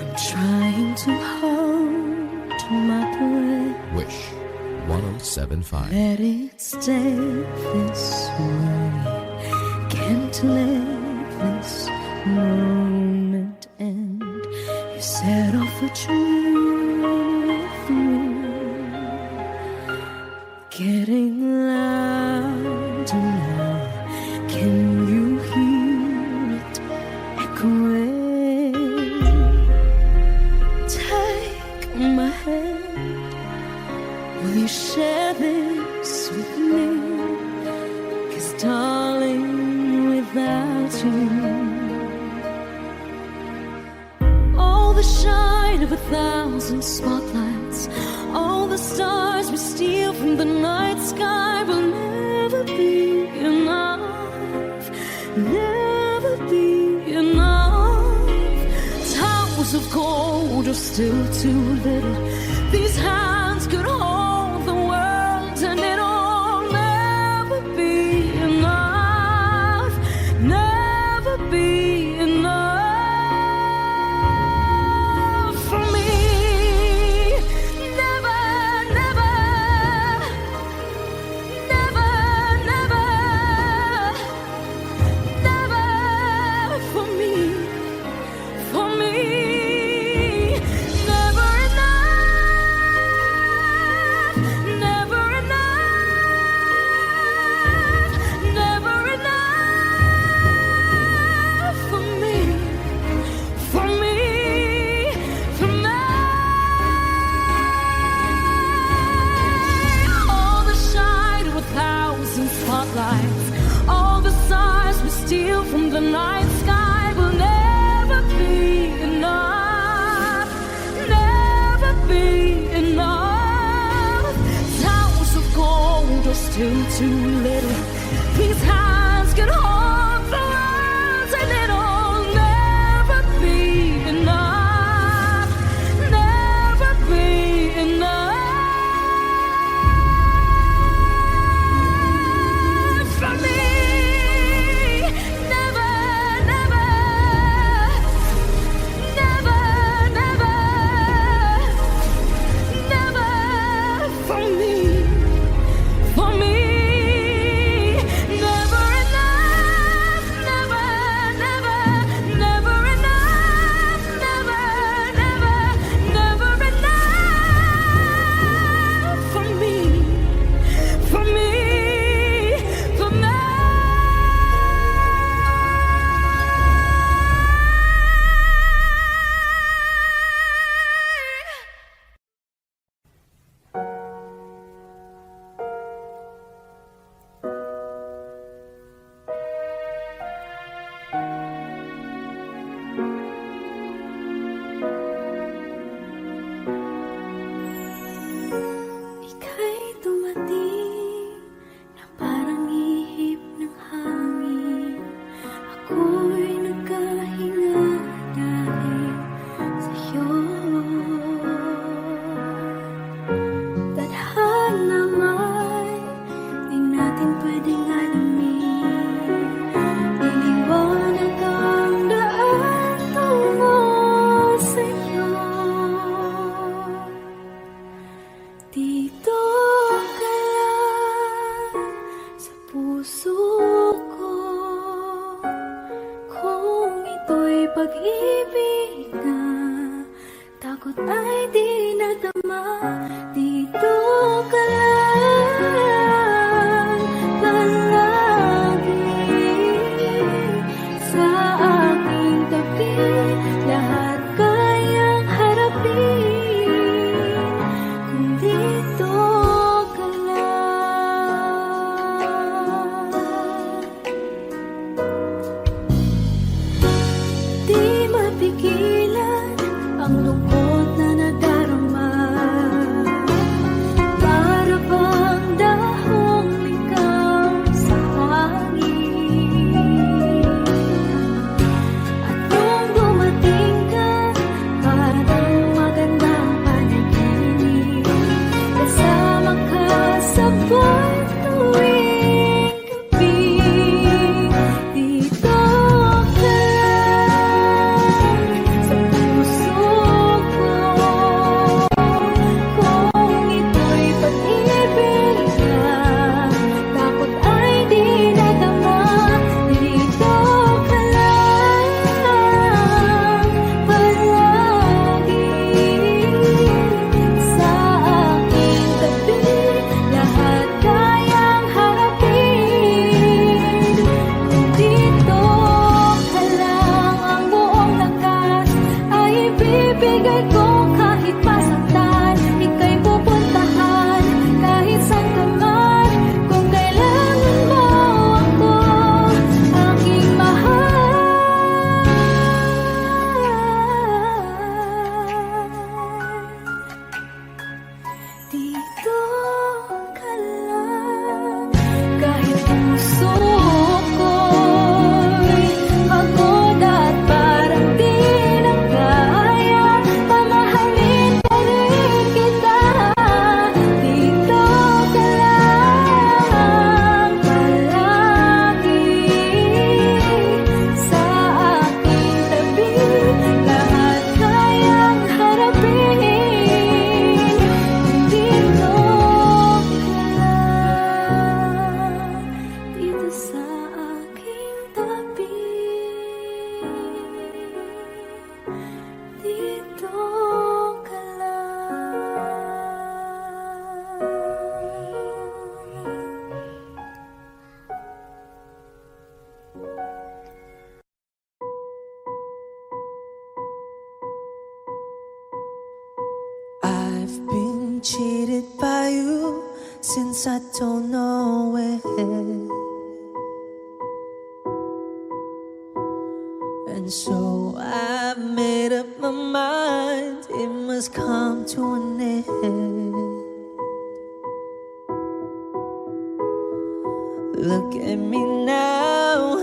I'm trying to hold my breath. Wish 1075. Let it stay this way. Can't let this moment end. You set off a dream with me, getting louder now. Can you hear it echoing? Take my hand. Will you share this with me? 'Cause darling, without you, all the shine of 1,000 spotlights, all the stars we steal from the night sky will never be enough, never be enough. Towers of gold are still too little. These hands could hold the world, and it'll never be enough, never be enough for me. Never, never, lights. All the stars we steal from the night sky will never be enough, never be enough. Towers of gold are still too little. These hands can hold the world and it'll never be enough, never be enough for me. Never, never, never, never, never for me, for me. Never enough, never, never, never enough, never, never, never enough for me, for me, for me. Ika'y dumating na parang ihip ng hangin. Ako'y nagkahinga dahil sa'yo. Tadhana may di natin pwedeng alamin. Iliwanag ang daan tungo sa'yo. Dito ka lang sa puso ko. Kung ito'y pag-ibig na takot ay di nadama. Dito ka lang palagi sa aking tabi. Lahat kayang harapin kung dito ka lang. Di mapigilan ang lungkot na nadarama. Para bang dahong ligaw sa hangin. At nung dumating ka, parang magandang panaginip. Kasama ka sa buwan tuwing gabi. Dito ka lang sa puso ko. Kung ito'y pag-ibig na takot ay di nadama. Dito ka lang palagi sa aking tabi. Lahat kayang harapin kung dito ka lang. Ang buong lakas ay ibibigay ko kahit masaktan. Ika'y pupuntahan kahit saan ka man. Kung kailangan mo ako, aking mahal. Dito ka lang kahit puso ko'y pagod at parang di na kaya. Pamahalin pa rin kita. Dito ka lang palagi sa aking tabi. Lahat kayang harapin kung dito ka lang. Dito sa aking tabi. Dito ka I've been cheated by you since I don't know it. And so I made up my mind, it must come to an end. Look at me now,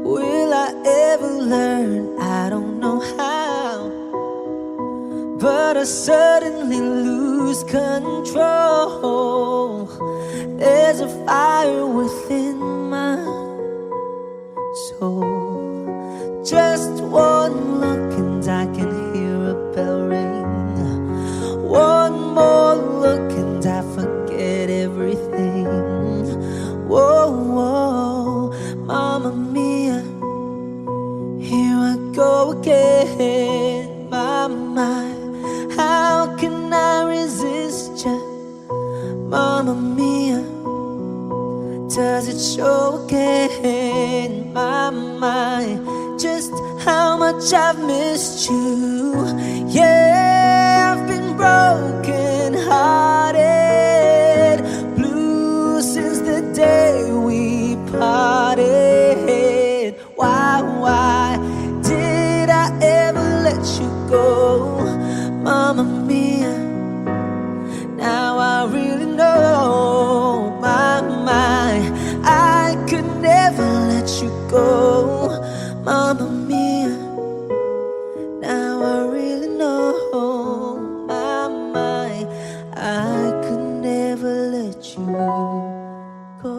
will I ever learn? I don't know how, but I suddenly lose control. There's a fire within my soul. Just one look and I can hear a bell ring. One more look and I forget everything. Whoa, whoa, Mamma Mia, here I go again. My, how can I resist ya? Mamma Mia, does it show again? My, just how much I've missed you. Yeah, I've been broken hearted, blue since the day we parted. Why did I ever let you go? Mamma Mia, now I really know. My, I could never let you go. Mamma Mia, now I really know. My, I could never let you go.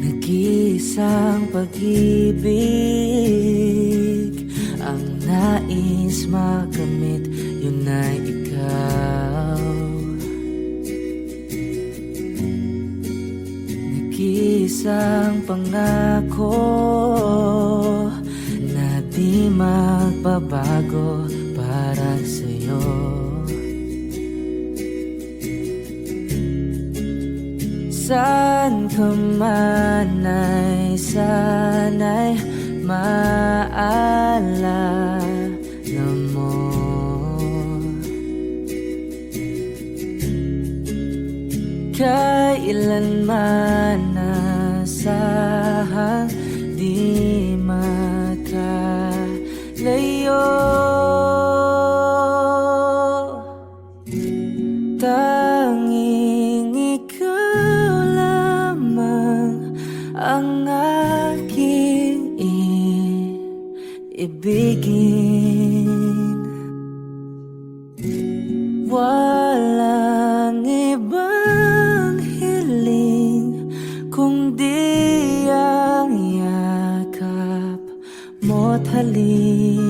Nag-iisang pag-ibig ang nais makamit, yun ay ikaw. Nag-iisang pangako na di magbabago para sa'yo. Saan ka man ay sana'y maalala mo. Kailanman nasahang di makalayo. Tanging ikaw lamang ang aking ibigin. Walang ibang hiling kundi ang yakap mo't halik.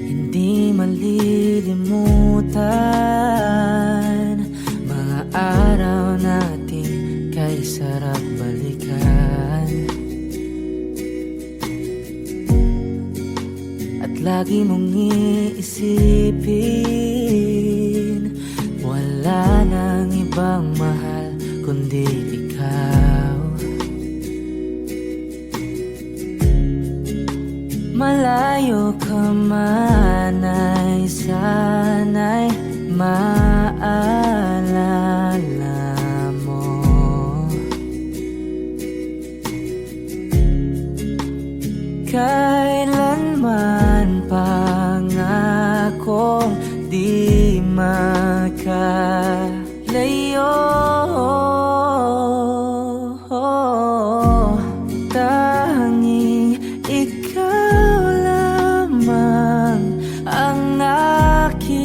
Hindi malilimutan mga araw natin kay sarap balikan. At lagi mong iisipin, wala nang ibang mahal kundi ikaw. Malayo ka man ay sana'y maalala mo. Kailanman pangakong di makalayo. Tanging ikaw lamang ang aking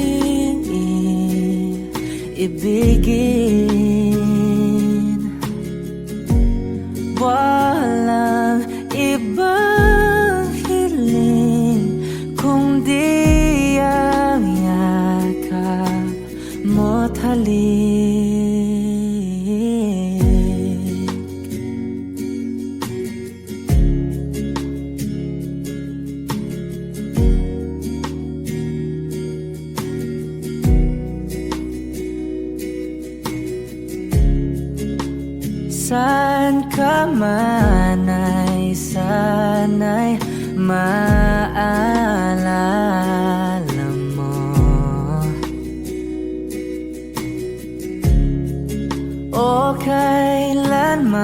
Kailan ka man ay sana'y maalala mo. O kailanman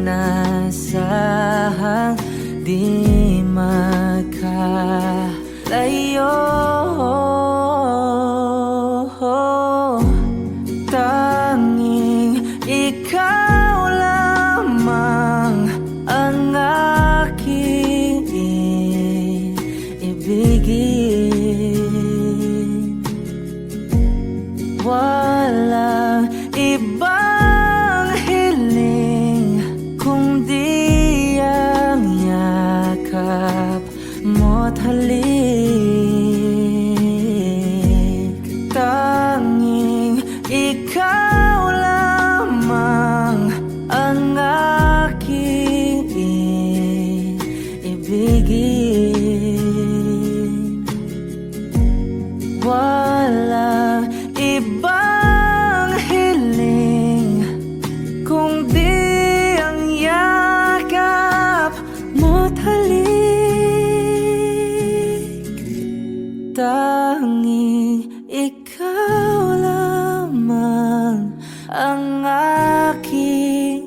nasahang di magkalayo. Tanging ikaw lamang ang aking ibigin. Walang ibang hiling kundi ang yakap mo't halik. Tanging ikaw lamang ang aking ibigin. Walang ibang hiling kundi ang yakap mo't halik. Tanging ikaw lamang ang aking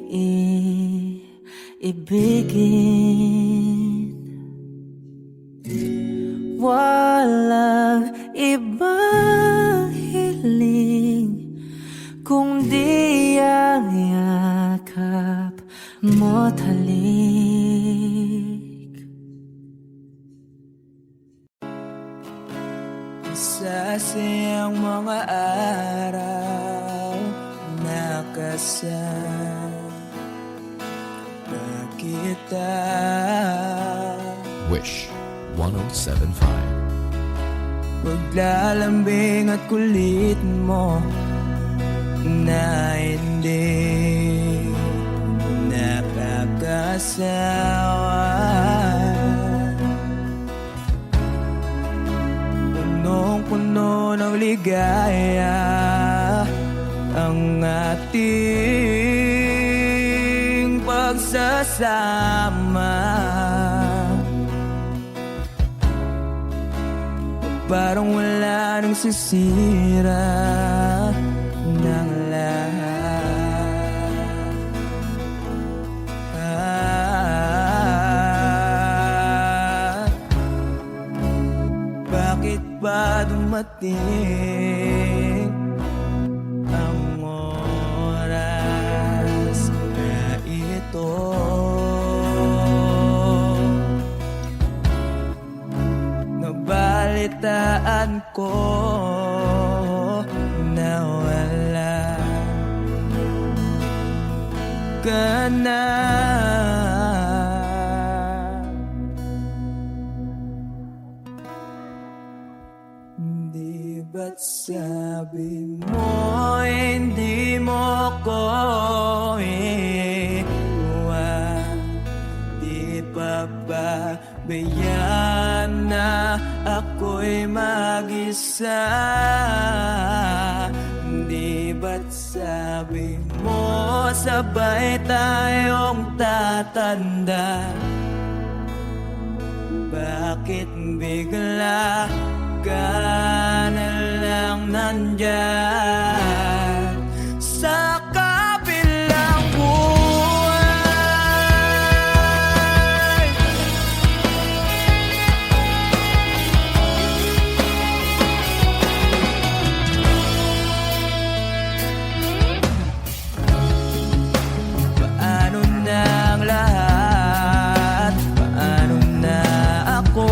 ibigin. Walang ibang hiling kundi ang yakap mo't halik. Sa siyang mga araw nakasama kita. Wish 1075. Paglalambing at kulit mo na hindi nakakasawa. Punong-puno ng ligaya ang ating pagsasama. Parang wala nang sisira ng lahat. Bakit ba dumating ang oras na ito? Nabalitaan ko na wala ka na. Di ba't sabi mo hindi mo ko iwan? Di pa ba bayaan na ako'y mag-isa? Di ba't sabi mo sabay tayong tatanda? Bakit bigla ka na lang nandyan sa kabilang buhay? Paano na ang lahat? Paano na ako?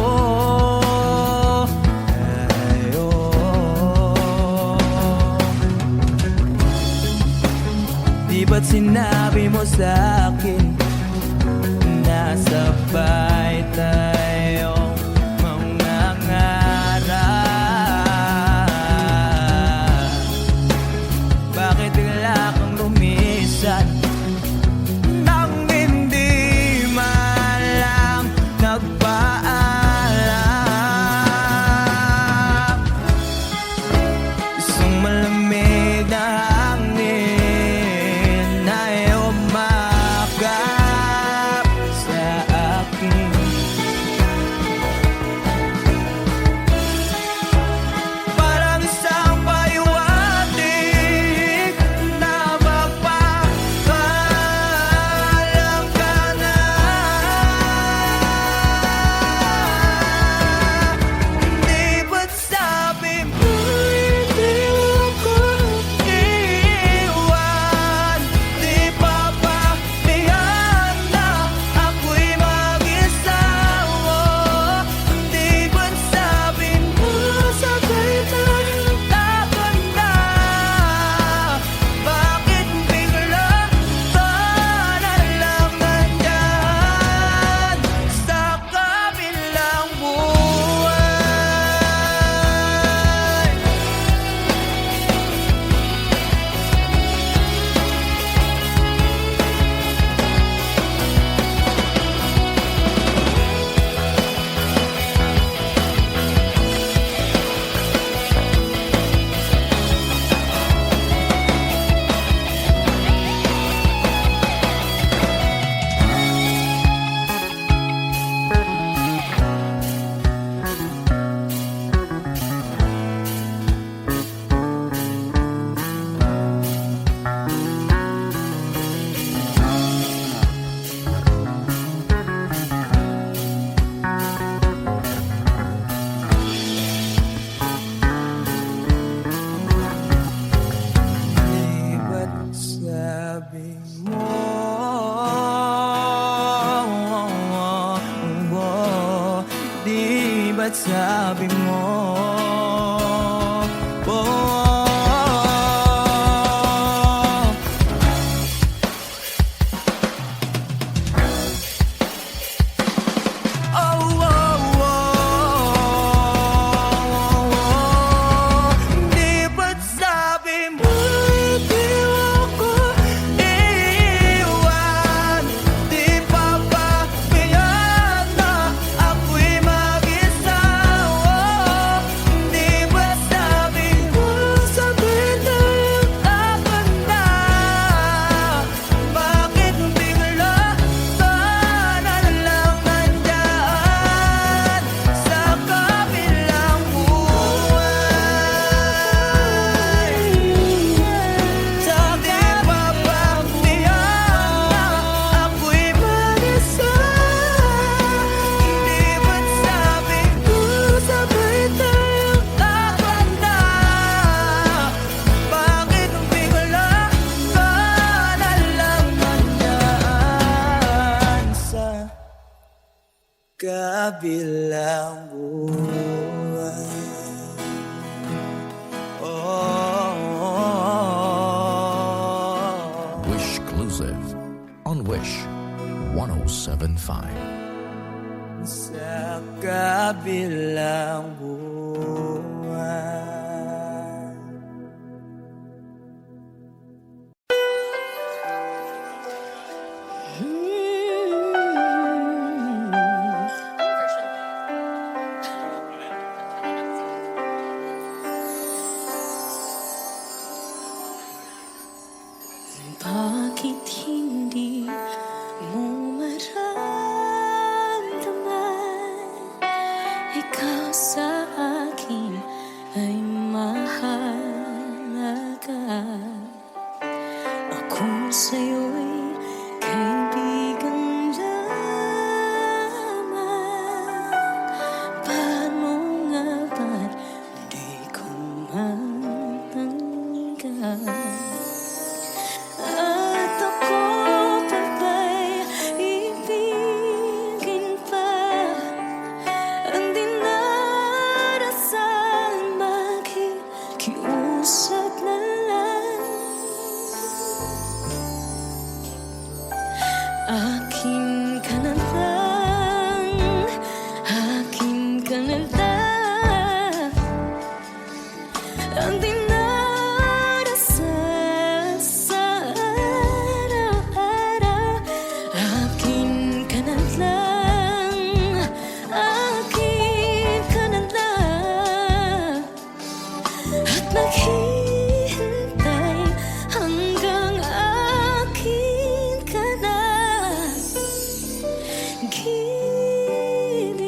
Di ba't sinabi mo sa'kin na sabay tayong mangangarap? Bakit bigla kang lumisan nang hindi man lang nagpaalam? Isang malamig na hangin ay umakyat mo. Di ba't sabi mo di ako iiwan? Di pa ba kaya na ako'y mag-isa? Di ba sabi mo sabay tayong tapat na? Bakit bigla ka na lang nandyan sa kabilang buhay? Sabi pa ba tiyan na ako'y mag-isa? Di ba't sabi ko sabay tayong tapat na? Bakit bigla ka na lang nandyan sa kabilang buhay? Wish Exclusive on Wish 1075. Sa kabilang buhay. Bakit hindi mo maramdaman? Ikaw sa akin ay mahalaga. Ako sa'yo'y kaibigan lamang. Paano nga ba't di ko matanggap? At ako pa ba'y ibigin pa? Ang dinarasal makikiusap na lang. Akin ka na lang, akin ka na lang. Ang dinarasal sa araw-araw. Akin ka na lang, akin ka na lang. At maghihintay hanggang akin ka na. Gilid,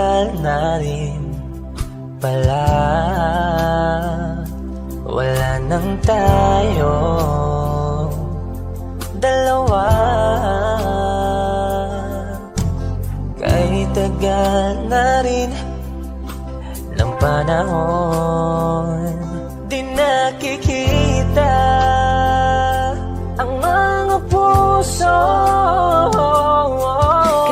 tagal na rin pala wala nang tayo dalawa. Kahit tagal na rin ng panahon, di nakikita ang mga puso.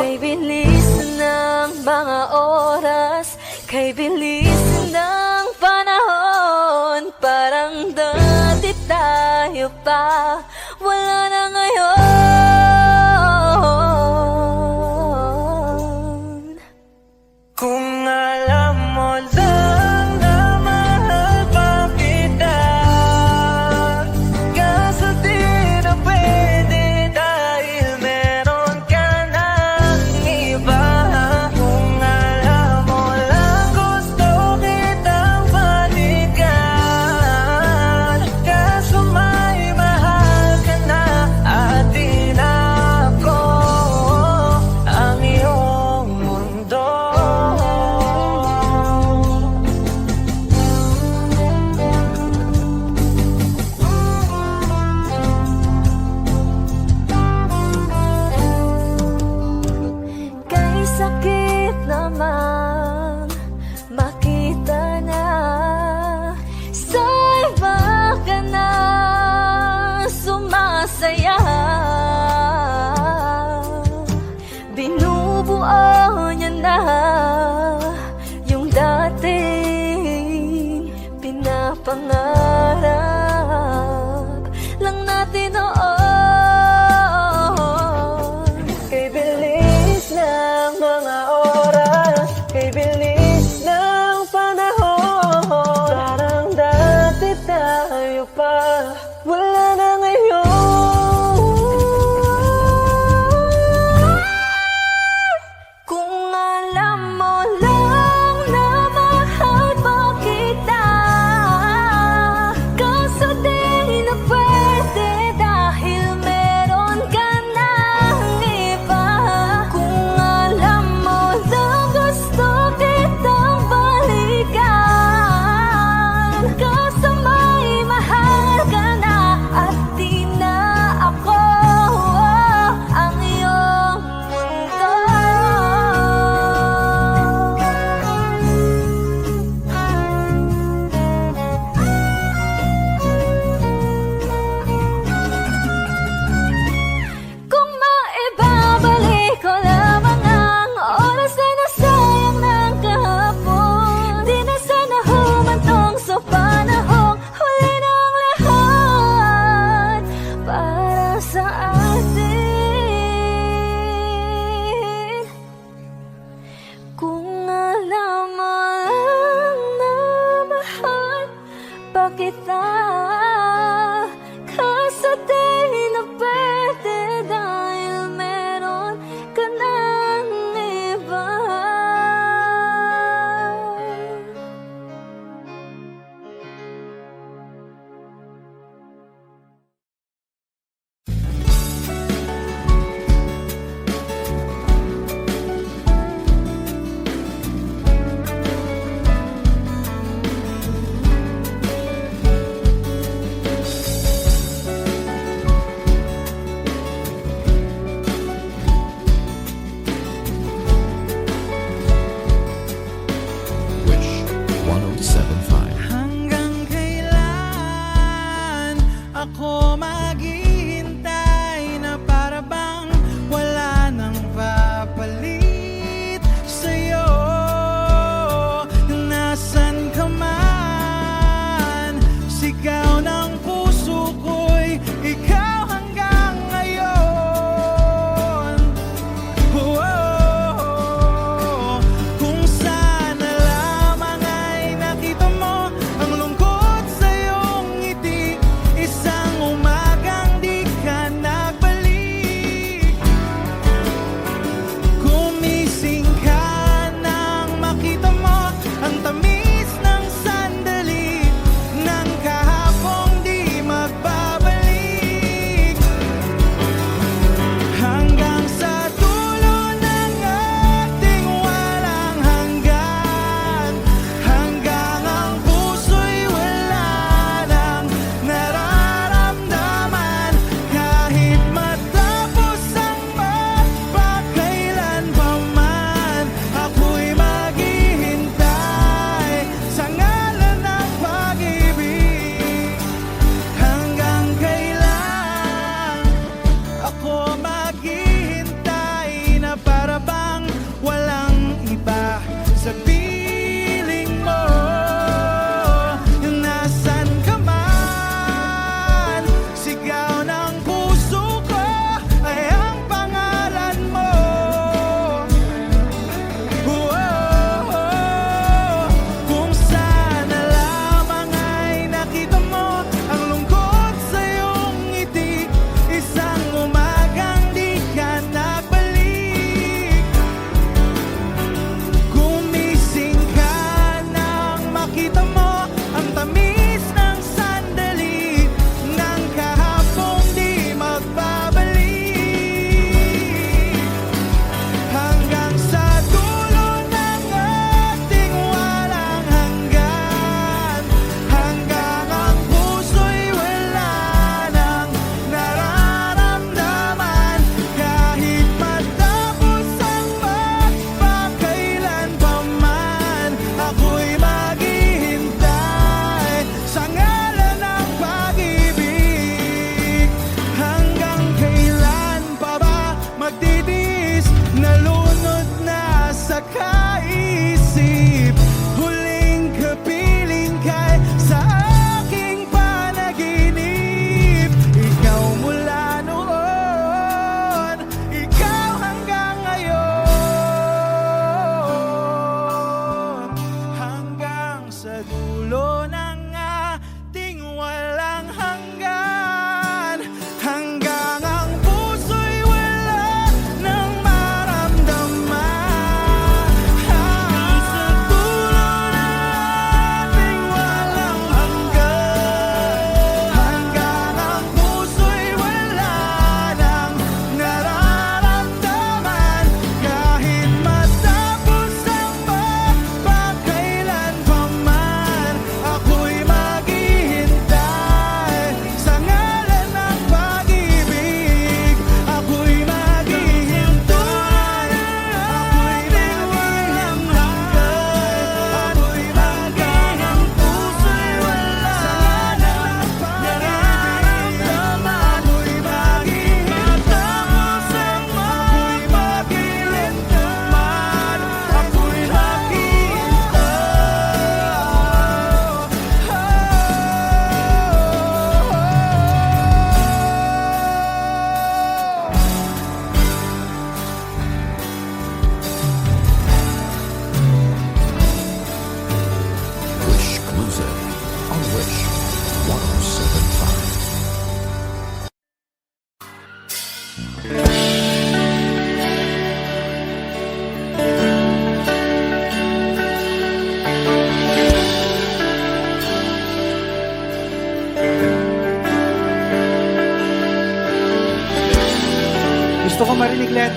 Kay bilis ng mga oras, kay bilis ng panahon, parang dati tayo pa, wala na ngayon. Kung alam mo lang na mahal pa kita, kaso di na pwede dahil meron ka ng iba. Kung alam mo lang gusto kitang balikan, kaso may mahal ka na at di na ako ang iyong mundo. Kay sakit naman makita na sa iba ka na sumasaya. Binubuo niya na yung dating pinapangarap lang natin noon. Kay bilis ng mga oras, kay bilis ng panahon, parang dati tayo pa, wala na ngayon. Kung alam mo lang na mahal pa kita, kaso di na pwede dahil meron ka ng iba. Kung alam mo lang gusto kitang balikan, kaso may mahal ka na at di na ako ang iyong mundo. Kung maibabalik ko lamang ang oras na nasayang ng kahapon, di na sana humantong sa panahong huli ng lahat para sa atin. Kung alam mo lang na mahal pa kita, kaso di na pwede dahil meron ka ng iba.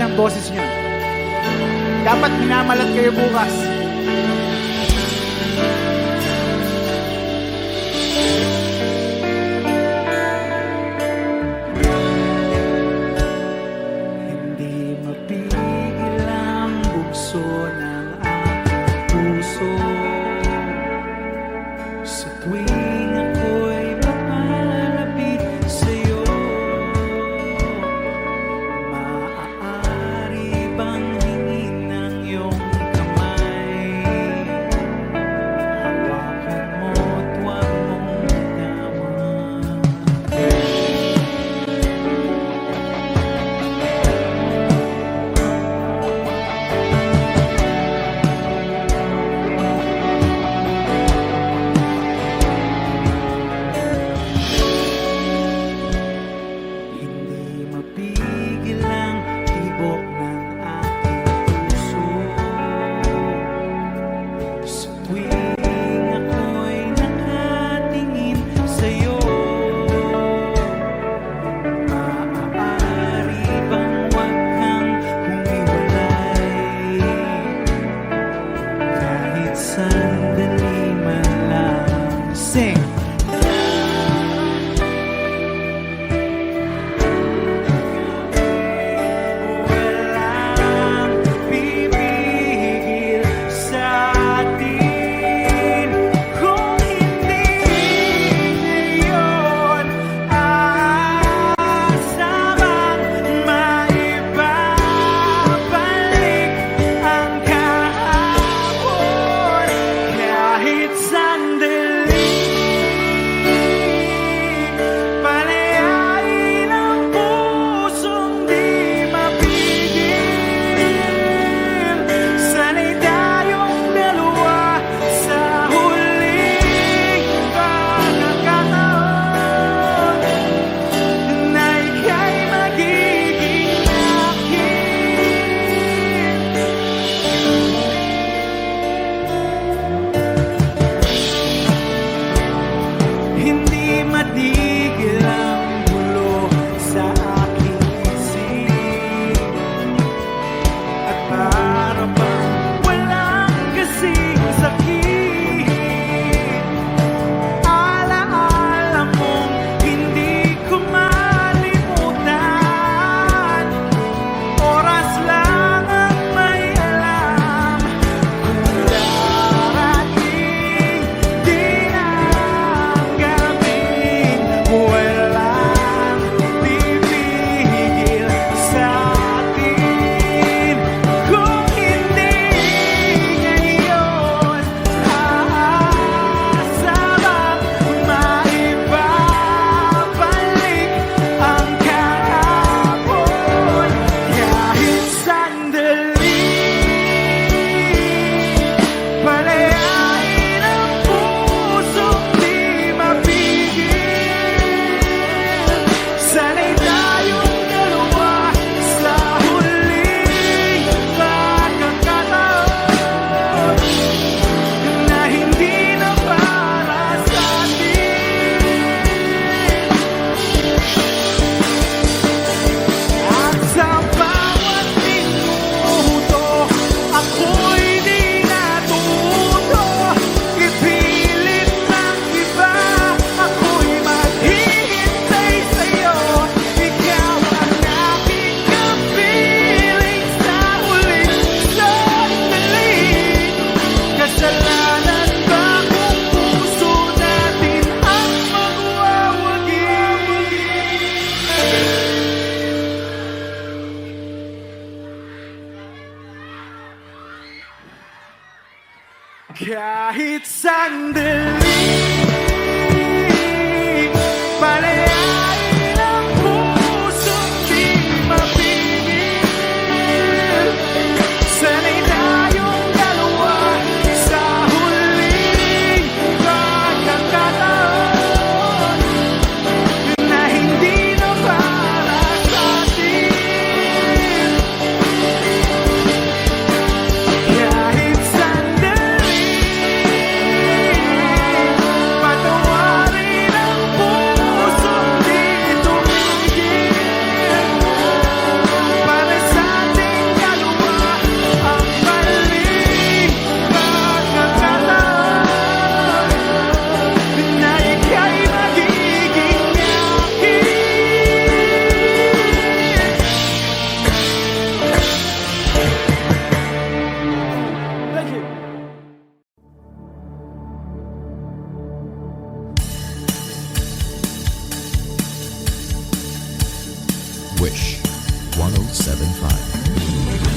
ng boses niyo. Dapat minamalat kayo bukas. Hindi mapigil ang bugso ng aking puso sa tuwing ako'y papalapit sa'yo. Maaari bang hingin ng iyong kamay? Hawakan mo't huwag mong bitawan. Hindi mapigil ang tibok ng aking puso sa tuwing ako'y nakatingin sa'yo. Maaari bang huwag kang humiwalay kahit sandali man lang? Sing! Walang pipigil sa atin kung hindi ngayon aasamang maibabalik ang kahapon kahit sandali. Palayain ang pusong di mapigil. Sana'y tayong dalawa sa huling pagkakataon na ika'y magiging akin. Hindi matigil ang gulo sa aking isip at para bang walang kasing sakit. Alaala mong hindi ko malimutan. Oras lang ang may alam kung darating din ang gabi. Walang pipigil sa atin kung hindi ngayon aasamang maibabalik ang kahapon kahit sandali. Palayain ang pusong di mapigil. Sana'y tayong dalawa sa huling pagkakataon na hindi na para sa atin. At sa bawat minuto ako'y di natuto ipilit ng iba. Ako'y maghihintay sa'yo. Ikaw ang aking kapiling sa huling sandali. Kasalanan ba kung puso natin ang magwawagi? Kahit sandali, palayain ang pusong di mapigil. Sana'y tayong dalawa sa huling pagkakataon na hindi na para sa atin. Kahit sandali, Wish 107.5.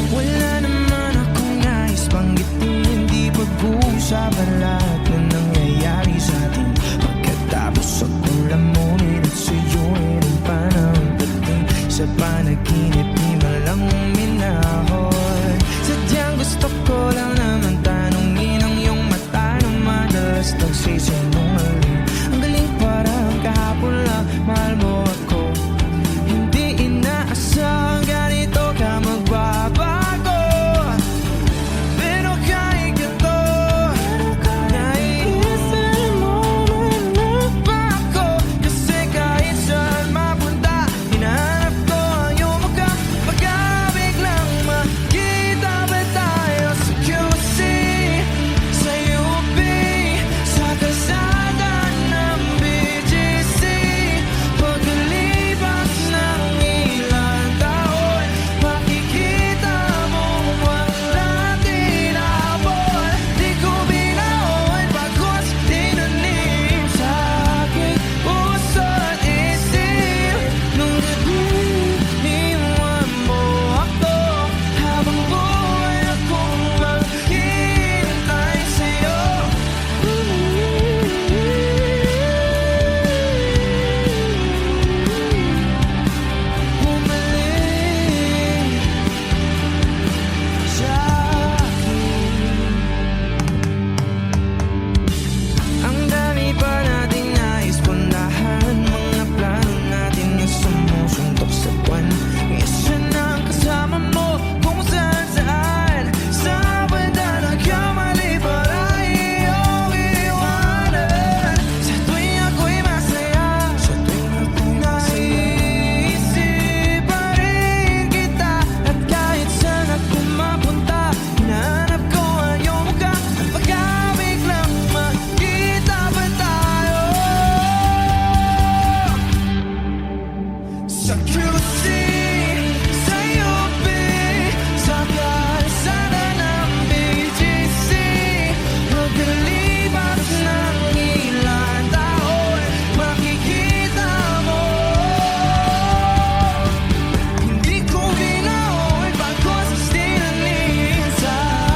Wala naman akong nais banggitin, di pag-uusapan lahat na nangyayari sa atin. Pagkatapos akong lamunin at suyuin ang panahon dating sa panaginip, di malang uminahon. Sadyang gusto ko lang naman tanungin ang iyong mata na madalas nagsisinungaling. Ang galing parang kahapon lang, mahal mo ako. Hindi inaasang ganito ka magbabago. Pero kahit ganito, naiisan mo man ba ako? Kasi kahit saan mapunta, hinahanap ko ang iyong mukha. Baka biglang makita ba tayo sa QC, sa UP, sa kalsada ng BGC? Pagkalipas ng ilang taon, makikita mong wala tinapon. Di ko binaon pagkos tinanim sa aking puso at isip. Nung gabi, iniwan mo ako, habang buhay akong maghihintay sa'yo. Bumalik sa akin. Ang dami pa nating nais puntahan, mga plano natin na sumusuntok sa buwan. Isa na ang kasama mo kung saan saan. Sa banda nagkamali para iyong iwanan. Sa tuwing ako'y masaya, sa tuwing ako'y naiisip pa rin kita. At kahit saan ako mapunta, hinahanap ko ang iyong mukha. At baka biglang makita ba tayo sa QC, sa UP, sa kalsada ng BGC? Pagkalipas ng ilang taon, makikita mo. Hindi ko binaon pagkos tinanim sa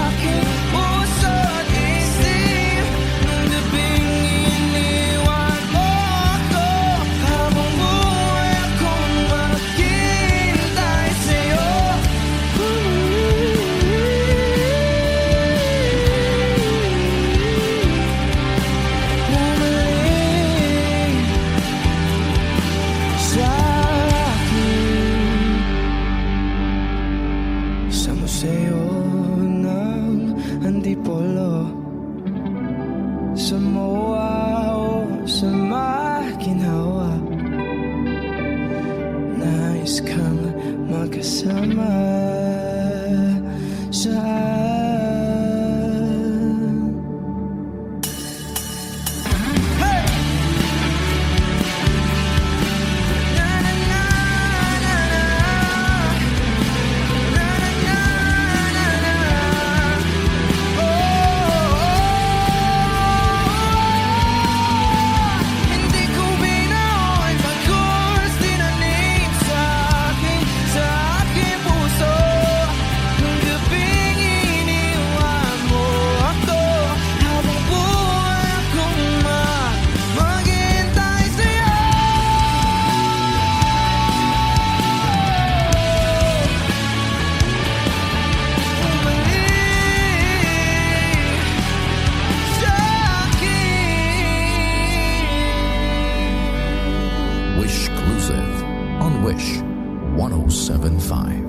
aking puso at isip. Nung gabing iniwan mo ako, habang buhay akong maghihintay sa'yo. Bumalik sa akin, sa museo ng Antipolo, sa MOA o sa Makinhawa. Nais kang magkasama sa Hey! Na na na na na, na na na na na. Hindi ko binaon pagkos tinanim sa aking puso. Nung gabing iniwan mo ako, habang buhay akong maghihintay sa'yo. Bumalik sa akin. Wish Exclusive on Wish 107.5.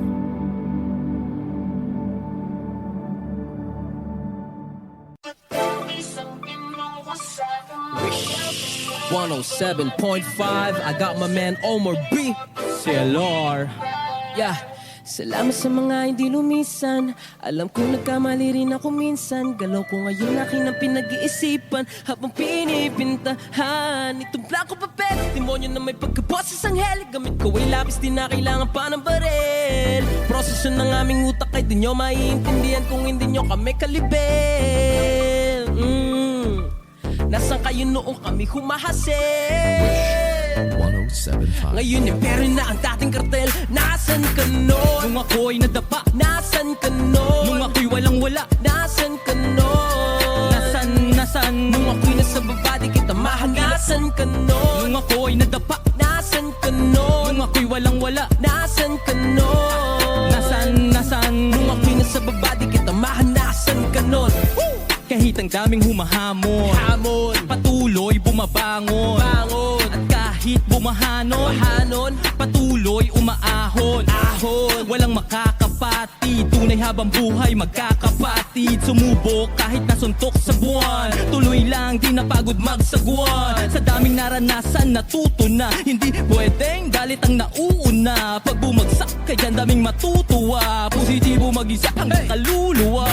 Wish 107.5. I got my man Omar B. CLR. Yeah. Salamat sa mga hindi lumisan. Alam kong nagkamali rin ako minsan. Galaw ko ngayon aking ang pinag-iisipan habang pinipintahan itong blanco papel. Demonyo na may pagkaboses ang heli. Gamit ko ay lapis, di na kailangan pa ng baril. Proseso ng aming utak ay di nyo maiintindihan kung hindi nyo kami kalibel. Nasaan kayo noong kami humahasil? 1075. Ngayon impero na ang dating kartel. Nasaan ka nun? Nung ako'y nadapa. Nasaan ka nun? Nung ako'y walang-wala. Nasaan ka nun? Nasaan? Nung ako'y nasa baba di kita mahal. Nasaan ka nun? Nung ako'y nadapa. Nasaan ka nun? Nung ako'y walang-wala. Nasaan ka nun? Nasaan? Nung ako'y nasa baba di kita mahal. Nasaan ka nun? Kahit ang daming humahamon, patuloy bumabangon. At kahit bumahanon, patuloy umaahon. Walang makakapatid, tunay habang buhay magkakapatid. Sumubok kahit nasuntok sa buwan, tuloy lang di napagod magsagwan. Sa daming naranasan natuto na, hindi pwedeng galit ang nauuna. Pag bumagsak ka dyan daming matutuwa, positibo mag-isa ang kaluluwa.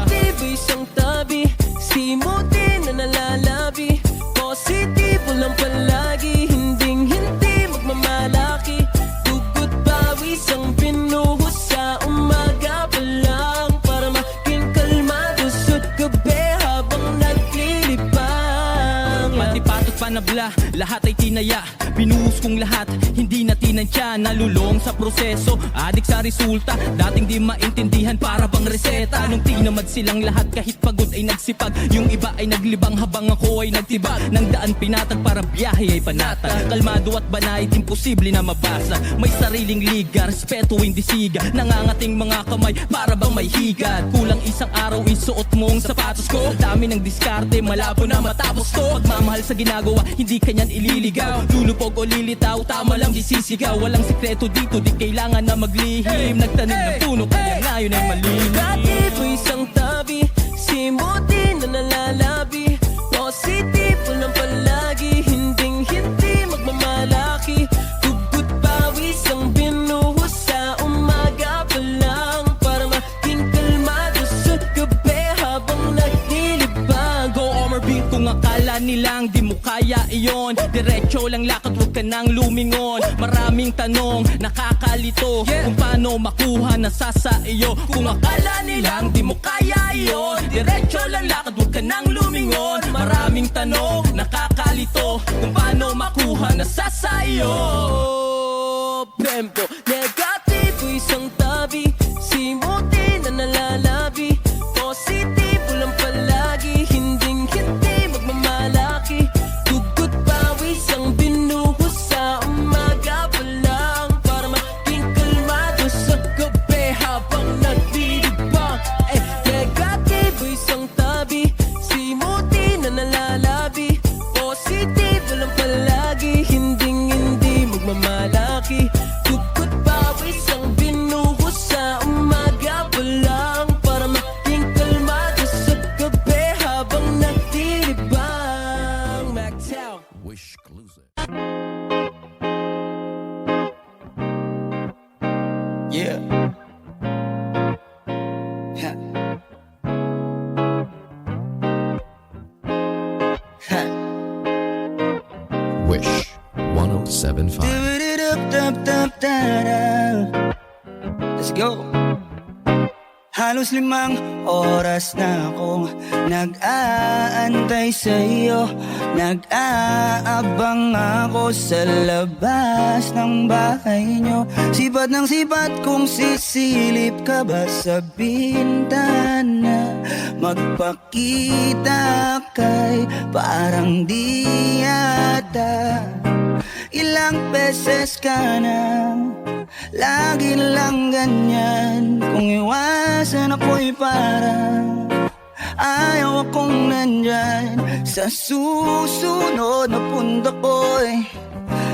Positibo isang tabi, simutin na nalalabi. Positibo lang palagi, hindi magmamalaki. Dugot pawis ang binuhos sa umaga pa lang, para maging kalmado sa gabi habang naglilibang. Pati patot panabla, lahat ay tinaya. Binuhos kong lahat, hindi na tinansya. Nalulong sa proseso, adik sa resulta. Dating di maintindihan, para bang reseta. Nung tinamad silang lahat, kahit pagod ay nagsipag. Yung iba ay naglibang habang ako ay nagtibag. Nang daan pinatag para biyahe ay panatag. Kalmado at banayad, imposible na mabasa. May sariling liga, respeto hindi siga. Nangangating mga kamay, para bang may higat. Kulang isang araw, isuot mo ang sapatos ko. Sa dami ng diskarte, malabo na matapos to. Pagmamahal sa ginagawa, hindi kanyan ililigaw. Lulupog o lilitaw, tama lang di sisigaw. Walang sikreto dito, di kailangan na maglihim. Nagtanim ng puno, kaya ngayon ay malilim. Positibo isang tabi, simutin na nalalabi. Positibo lang palagi, hindi magmamalaki. Dugot pawis ang binuhos sa umaga pa lang, para maging kalmado sa gabi habang naglilibang. Go Omar B, kung akala nilang di mo kaya iyon, diretso lang lakad, huwag ka nang lumingon. Maraming tanong, nakakalito, kung paano makuha na sa iyo. Kung akala nilang di mo kaya iyon, diretso lang lakad, huwag ka nang lumingon. Maraming tanong, nakakalito, kung paano makuha na sa iyo. Tempo, negatibo isang tabi, simutin na nalalabi. Positibo lang palagi, hindi magmamalaki. Dugot pawis ang binuhos sa umaga pa lang, para maging kalmado sa gabi habang naglilibang. Negatibo isang tabi, simutin na nalalabi. Positibo lang palagi, hindi magmamalaki. Dugot pawis ang binuhos sa umaga pa lang, para maging kalmado sa gabi habang naglilibang. Mactown Wish exclusive. Yeah. Wish 1075. Let's go. Halos 5 oras na akong nag-aantay sa'yo. Nag-aabang ako sa labas ng bahay nyo. Sipat ng sipat kung sisilip ka ba sa bintana. Magpakita kay parang di yata. Ilang beses ka na, lagi lang ganyan. Kung iwasan ako'y parang ayaw akong nandyan. Sa susunod na punta ko'y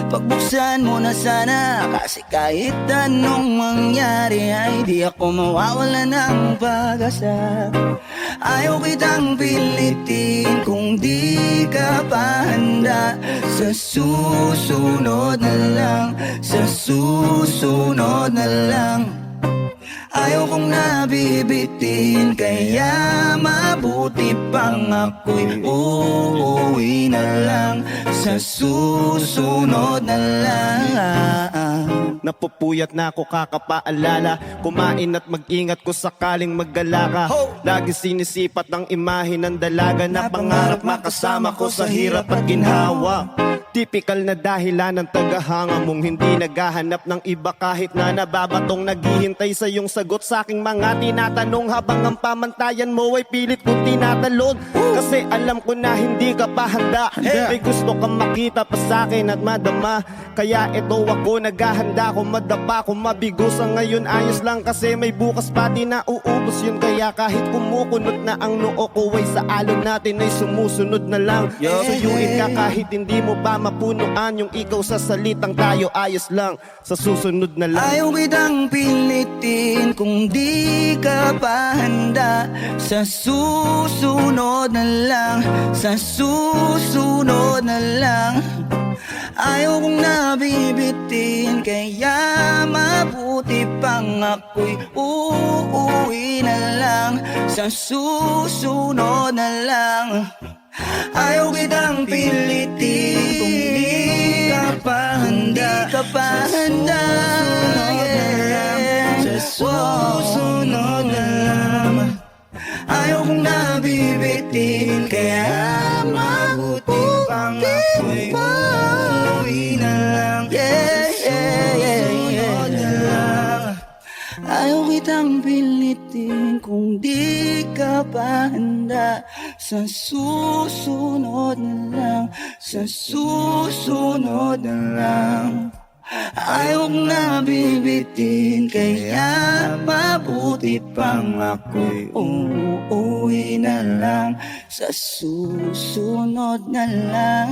pagbuksan mo na sana, kasi kahit anong mangyari ay di ako mawawala ng pag-asa. Ayaw kitang pilitin kung di ka pa handa. Sa susunod na lang, sa susunod na lang. Ayaw kong nabibitin, kaya mabuti pang ako'y uuwi na lang. Sa susunod na lang. Napupuyat na ako kakapaalala, kumain at mag-ingat ko sakaling maggala ka. Lagi sinisipat ang imahe ng dalaga na pangarap makasama ko sa hirap at ginhawa. Typical na dahilan ng tagahanga mong hindi naghahanap ng iba kahit na nababatong naghihintay sa iyong sagot sa aking mga tinatanong habang ang pamantayan mo ay pilit kong tinatalon. Kasi alam ko na hindi ka pa handa. May gusto kang makita pa sa akin at madama. Kaya ito ako naghahanda kung madapa kung mabigo sa ngayon ayos lang kasi may bukas pa di na uubos yun. Kaya kahit kumukunot na ang noo ko ay sa alon natin ay sumusunod na lang. Suyuin ka kahit hindi mo pa mapunuan yung ikaw sa salitang tayo ayos lang. Sa susunod na lang. Ayaw kitang pilitin kung di ka pa handa. Sa susunod na lang, sa susunod na lang. Ayaw kong nabibitin, kaya mabuti pang ako'y uuwi na lang. Sa susunod na lang. Ayaw kitang pilitin kung di ka pa handa. Di ka pa handa, yeah. Sa susunod na lang. Ayaw kong nabibitin, kaya mabuti pang ako'y uuwi na lang. Yeah, yeah, yeah, yeah. Ayaw kitang pilitin kung di ka pa handa. Sa susunod na lang, sa susunod na lang. Ayaw kong nabibitin, kaya mabuti pang ako'y uuwi na lang. Sa susunod na lang.